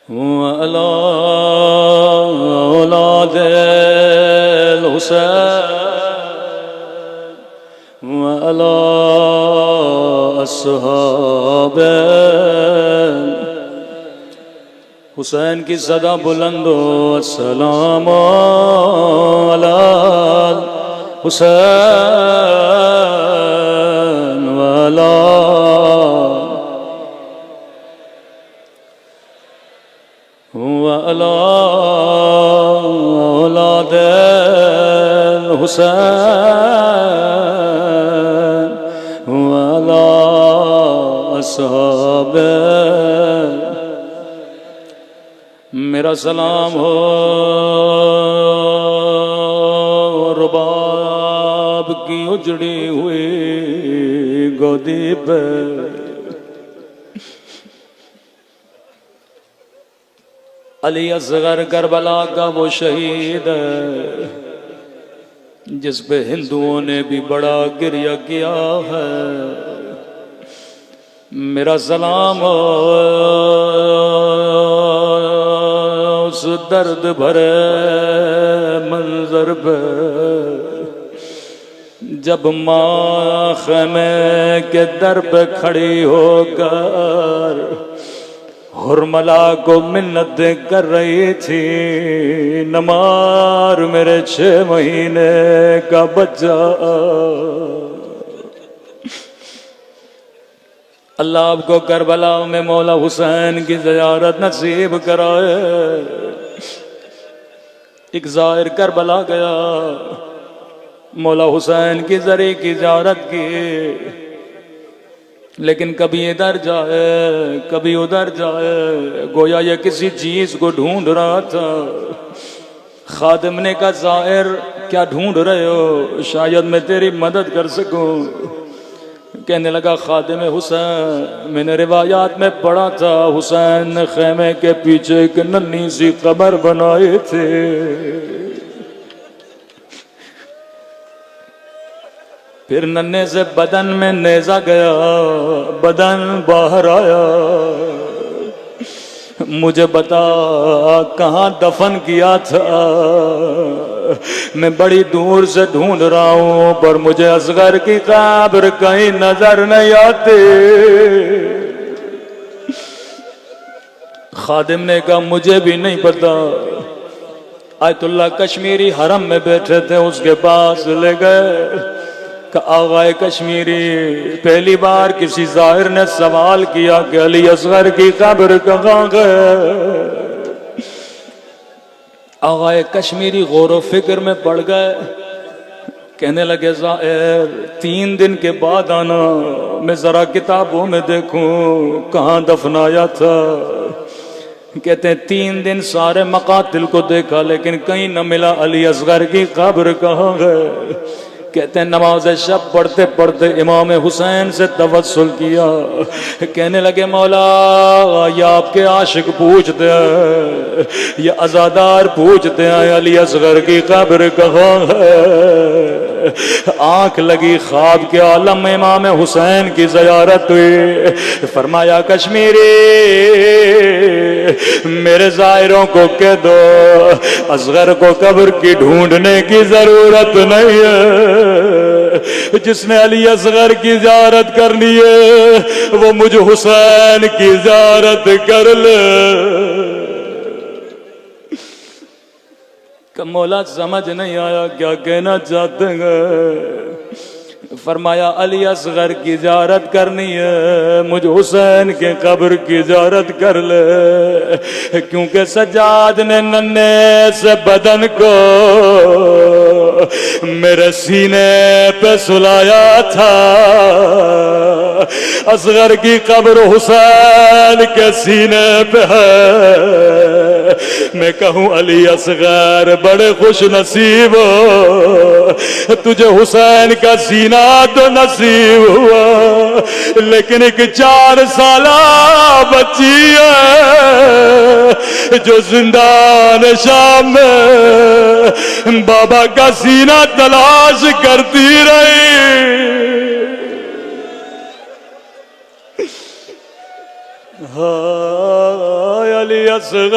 وعلی اولاد الحسین وعلی اصحاب حسین کی صدا بلند ہو. السلام علی الحسین وعلی وعلی اولاد الحسین وعلی اصحاب. میرا سلام ہو رباب کی اجڑی ہوئی گودی پہ، علی اصغر کربلا کا وہ شہید ہے جس پہ ہندوؤں نے بھی بڑا گریہ کیا ہے. میرا سلام ہو اس درد بھرے منظر پہ جب ماں خیمے کے در پہ کھڑی ہو کر حرملا کو منتیں کر رہی تھی، نمار میرے 6 مہینے کا بچہ، اللہ آپ کو کربلا میں مولا حسین کی زیارت نصیب کرائے۔ ایک زائر کربلا گیا، مولا حسین کی زری کی زیارت کی، لیکن کبھی ادھر جائے کبھی ادھر جائے، گویا یہ کسی چیز کو ڈھونڈ رہا تھا۔ خادم نے کہا زائر کیا ڈھونڈ رہے ہو، شاید میں تیری مدد کر سکوں۔ کہنے لگا خادم حسین، میں نے روایات میں پڑھا تھا حسین نے خیمے کے پیچھے ایک ننھی سی قبر بنائے تھے، پھر ننھے سے بدن میں نیزہ گیا، بدن باہر آیا، مجھے بتا کہاں دفن کیا تھا، میں بڑی دور سے ڈھونڈ رہا ہوں پر مجھے اصغر کی قبر کہیں نظر نہیں آتی۔ خادم نے کہا مجھے بھی نہیں پتا۔ آیت اللہ کشمیری حرم میں بیٹھے تھے، اس کے پاس لے گئے کہ آغائے کشمیری، پہلی بار کسی ظاہر نے سوال کیا کہ علی اصغر کی قبر کہاں گئے؟ آغائے کشمیری غور و فکر میں پڑ گئے، کہنے لگے ظاہر 3 دن کے بعد آنا، میں ذرا کتابوں میں دیکھوں کہاں دفنایا تھا۔ کہتے ہیں 3 دن سارے مقاتل کو دیکھا لیکن کہیں نہ ملا، علی اصغر کی قبر کہاں گئے؟ کہتے ہیں نماز شب پڑھتے پڑھتے امام حسین سے توسل کیا، کہنے لگے مولا یا آپ کے عاشق پوچھتے ہیں، یا عزادار پوچھتے ہیں علی اصغر کی قبر کہاں ہے؟ آنکھ لگی، خواب کے عالم میں امام حسین کی زیارت ہوئی۔ فرمایا کشمیری میرے زائروں کو کہہ دو اصغر کو قبر کی ڈھونڈنے کی ضرورت نہیں ہے، جس نے علی اصغر کی زیارت کرنی ہے وہ مجھ حسین کی زیارت کر لے۔ کہ مولا سمجھ نہیں آیا کیا کہنا چاہتے ہیں؟ فرمایا علی اصغر کی زیارت کرنی ہے، مجھ حسین کے قبر کی زیارت کر لے، کیونکہ سجاد نے ننھے سے بدن کو میرے سینے پہ سلایا تھا، اصغر کی قبر حسین کے سینے پہ ہے۔ میں کہوں علی اصغر بڑے خوش نصیب ہو، تجھے حسین کا سینہ تو نصیب ہوا، لیکن ایک 4 سالہ بچی ہے جو زندان شام میں بابا کا سینہ تلاش کرتی رہی۔ ہائے علی اصغر،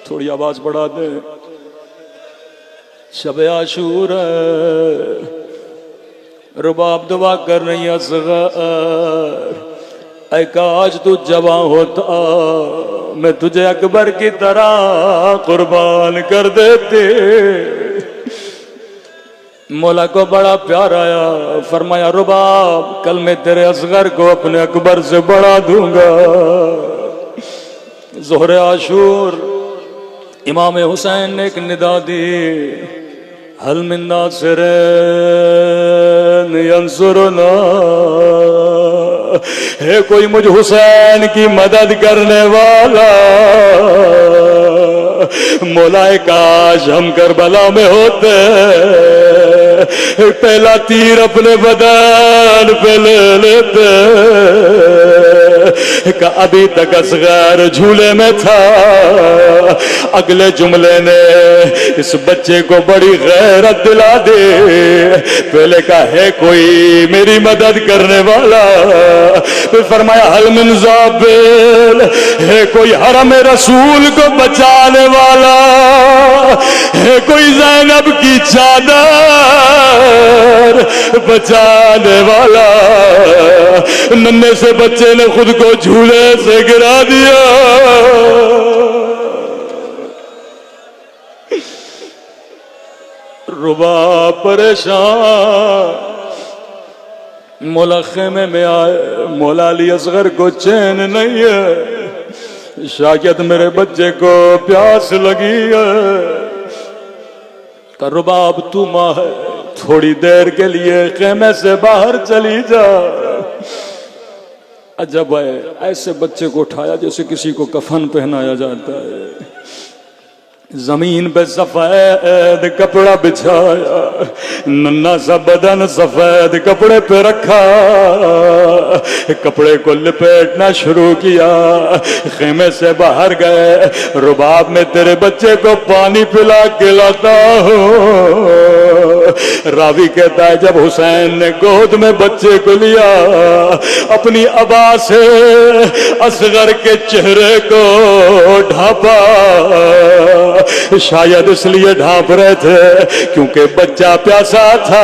تھوڑی آواز بڑھا دیں، شب عاشور ہے، رباب دعا کر رہی اصغر، اے کاش تو جوان ہوتا میں تجھے اکبر کی طرح قربان کر دیتے۔ مولا کو بڑا پیار آیا، فرمایا رباب کل میں تیرے اصغر کو اپنے اکبر سے بڑھا دوں گا۔ ظہر عاشور امام حسین نے ایک ندا دی، حل من ناصر ینصرنا، ہے کوئی مجھ حسین کی مدد کرنے والا؟ مولا کاش ہم کربلا میں ہوتے، پہلا تیر اپنے بدن پہ لے لیتے، کہ ابھی تک اصغر جھولے میں تھا. اگلے جملے نے اس بچے کو بڑی غیرت دلا دی. پہلے کہا ہے کوئی میری مدد کرنے والا, پھر فرمایا حل من ذابل, ہے کوئی حرم رسول کو بچانے والا, ہے کوئی زینب کی چادر بچانے والا. ننھے سے بچے نے خود کو جھولے سے گرا دیا. ربا پریشان مولا خیمے میں آئے. مولا علی اصغر کو چین نہیں ہے, شاید میرے بچے کو پیاس لگی ہے. کہ رباب تو ماں ہے, تھوڑی دیر کے لیے خیمے سے باہر چلی جا. عجب ہے, ایسے بچے کو اٹھایا جیسے کسی کو کفن پہنایا جاتا ہے. زمین پہ سفید کپڑا بچھایا, ننھا سا بدن سفید کپڑے پہ رکھا, کپڑے کو لپیٹنا شروع کیا. خیمے سے باہر گئے. رباب میں تیرے بچے کو پانی پلا کے لاتا ہوں. راوی کہتا ہے جب حسین نے گود میں بچے کو لیا, اپنی ابا سے اصغر کے چہرے کو ڈھانپا. شاید اس لیے ڈھانپ رہے تھے کیونکہ بچہ پیاسا تھا.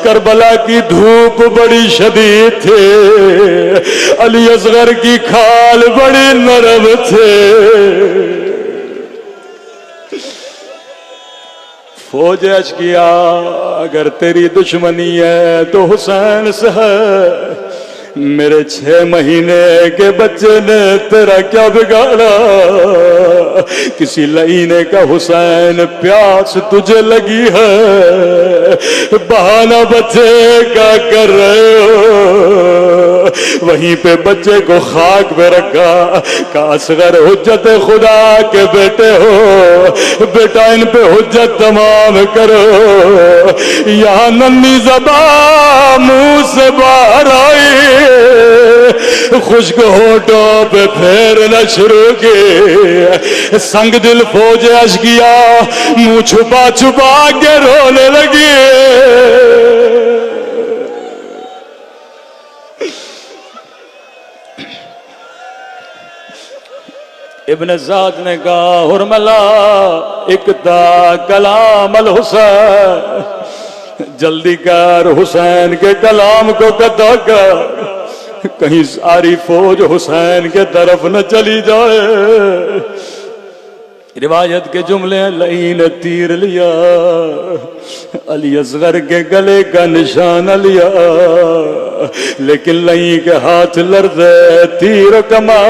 کربلا کی دھوپ بڑی شدید تھی, علی اصغر کی کھال بڑی نرم تھے. فوج عرض کیا اگر تیری دشمنی ہے تو حسین سے ہے. میرے 6 مہینے کے بچے نے تیرا کیا بگاڑا؟ کسی لعینے کا حسین پیاس تجھے لگی ہے, بہانہ بچے کا کر رہے ہو. وہیں پہ بچے کو خاک پہ رکھا کہ اصغر حجت خدا کے بیٹے ہو, بیٹا ان پہ حجت تمام کرو. یہاں ننھی زبان منہ سے باہر آئی, خشک ہونٹوں پہ پھیرنا شروع کی. سنگ دل فوج اشکیا منہ چھپا چھپا کے رونے لگی. ابن سعد نے کہا حرملا اقتا کلام الحسین, جلدی کر حسین کے کلام کو قطع کر, کہیں ساری فوج حسین کے طرف نہ چلی جائے. روایت کے جملے لعین نے تیر لیا, علی اصغر کے گلے کا نشان لیا, لیکن لعین کے ہاتھ لرزے, تیر کما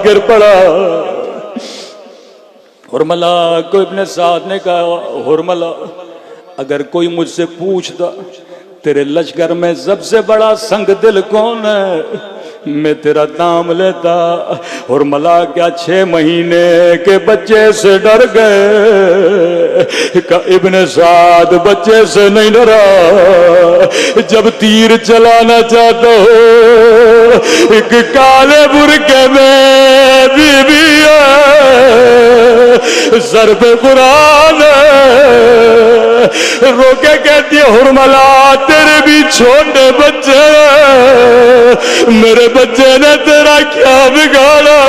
گر پڑا. حرملا کو ابن سعد نے کہا حرملا اگر کوئی مجھ سے پوچھتا تیرے لشکر میں سب سے بڑا سنگ دل کون ہے, میں تیرا نام لیتا. اور ملا کیا 6 مہینے کے بچے سے ڈر گئے؟ کہ ابن سعد بچے سے نہیں ڈرا. جب تیر چلانا چاہتا ہو ایک کالے برقعے میں بی بی ہے, سر پہ قرآن روکے کہتی ہے حرملا تیرے بھی چھوٹے بچے, میرے بچے نے تیرا کیا بگاڑا؟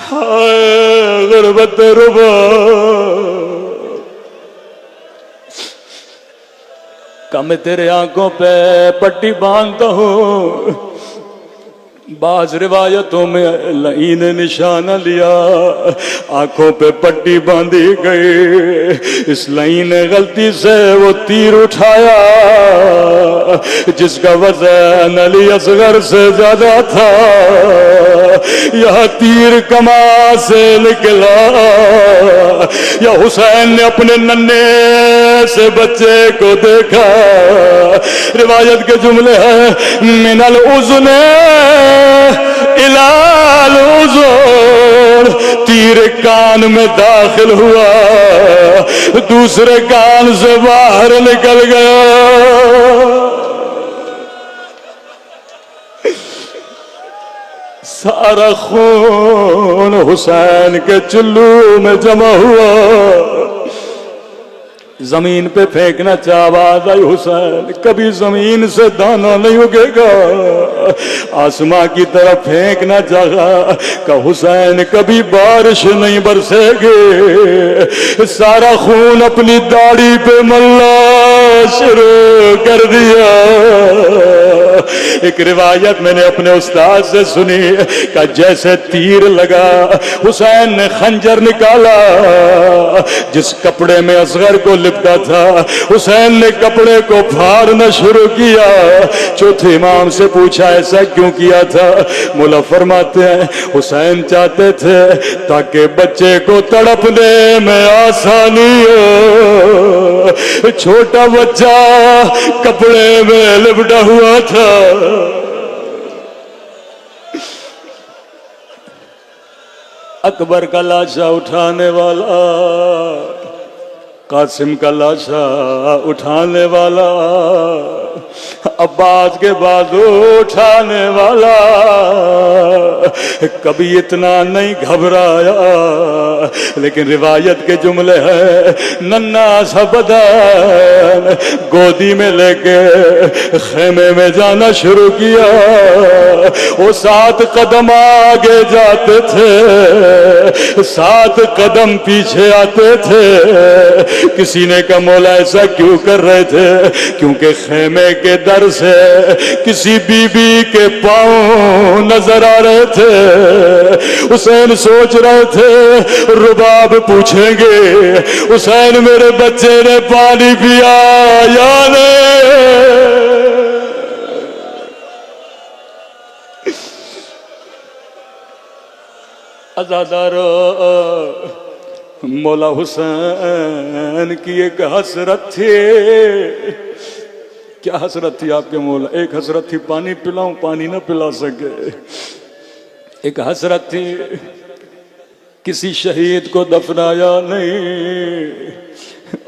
ہائے غربت ربا, کہ میں تیرے آنکھوں پہ پٹی باندھتا ہوں. بعض روایتوں میں لعین نے نشانہ لیا, آنکھوں پہ پٹی باندھی گئی. اس لعین نے غلطی سے وہ تیر اٹھایا جس کا وزن علی اصغر سے زیادہ تھا. یہ تیر کما سے نکلا, یا حسین نے اپنے ننھے سے بچے کو دیکھا. روایت کے جملے ہیں من الاذن الى الاذن, تیر کان میں داخل ہوا, دوسرے کان سے باہر نکل گیا. سارا خون حسین کے چلو میں جمع ہوا، زمین پہ پھینکنا چاہ آواز آئی حسین کبھی زمین سے دانا نہیں اگے گا، آسماں کی طرف پھینکنا چاہا کہ حسین کبھی بارش نہیں برسے گی، سارا خون اپنی داڑھی پہ ملنا شروع کر دیا۔ ایک روایت میں نے اپنے استاد سے سنی کہ جیسے تیر لگا حسین نے خنجر نکالا، جس کپڑے میں اصغر کو لپٹا تھا حسین نے کپڑے کو پھاڑنا شروع کیا۔ چوتھے امام سے پوچھا ایسا کیوں کیا تھا؟ مولا فرماتے ہیں حسین چاہتے تھے تاکہ بچے کو تڑپنے میں آسانی ہو، چھوٹا بچہ کپڑے میں لپٹا ہوا تھا۔ اکبر کا لاشا اٹھانے والا، قاسم کا لاشا اٹھانے والا، عباس کے بازو اٹھانے والا، کبھی اتنا نہیں گھبرایا۔ لیکن روایت کے جملے ہیں ننا سا بدن گودی میں لے کے خیمے میں جانا شروع کیا، وہ 7 قدم آگے جاتے تھے 7 قدم پیچھے آتے تھے۔ کسی نے کہا مولا ایسا کیوں کر رہے تھے؟ کیونکہ خیمے کے در سے کسی بی بی کے پاؤں نظر آ رہے تھے۔ حسین سوچ رہے تھے رباب پوچھیں گے حسین میرے بچے نے پانی پیا یا نہیں؟ عزادارو، مولا حسین کی ایک حسرت تھی۔ کیا حسرت تھی آپ کے مولا؟ ایک حسرت تھی پانی پلاؤں، پانی نہ پلا سکے۔ ایک حسرت تھی کسی شہید کو دفنایا نہیں۔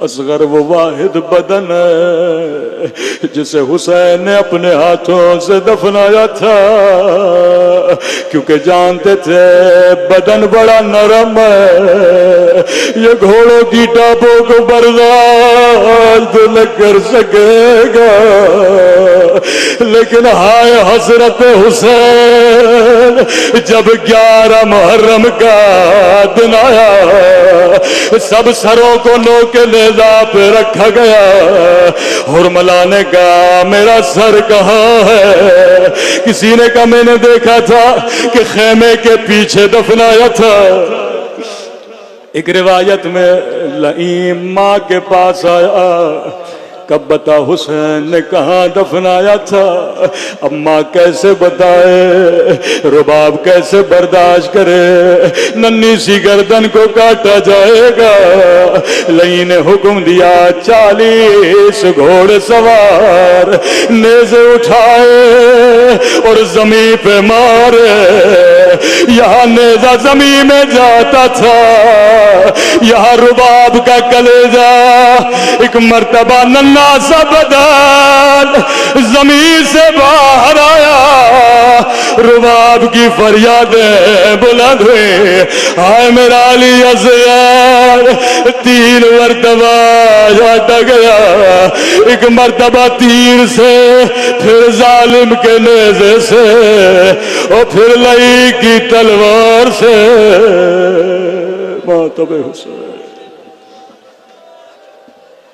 اصغر وہ واحد بدن ہے جسے حسین نے اپنے ہاتھوں سے دفنایا تھا، کیونکہ جانتے تھے بدن بڑا نرم ہے، یہ گھوڑوں کی ٹاپوں کو برداشت نہ کر سکے گا۔ لیکن ہائے حسرت حسین، جب 11 محرم کا دن آیا، سب سروں کو نو کے نیزہ پہ رکھا گیا۔ حرملہ نے کہا میرا سر کہاں ہے؟ کسی نے کہا میں نے دیکھا تھا کہ خیمے کے پیچھے دفنایا تھا۔ ایک روایت میں لئیم ماں کے پاس آیا، کب بتا حسین نے کہاں دفنایا تھا؟ اب ماں کیسے بتائے، رباب کیسے برداشت کرے، ننھی سی گردن کو کاٹا جائے گا۔ لئی نے حکم دیا 40 گھوڑے سوار نیزے اٹھائے اور زمین پہ مارے۔ یہاں نیزہ زمین میں جاتا تھا، یہاں رباب کا کلیجہ ایک مرتبہ ننھا سا بدن زمین سے باہر آیا۔ رباب کی فریادیں بلند ہوئی، ہائے میرا علی اصغر، 3 مرتبہ ہٹا گیا، ایک مرتبہ تیر سے، پھر ظالم کے نیزے سے، اور پھر لئی کی تلوار سے۔ ماتب حسین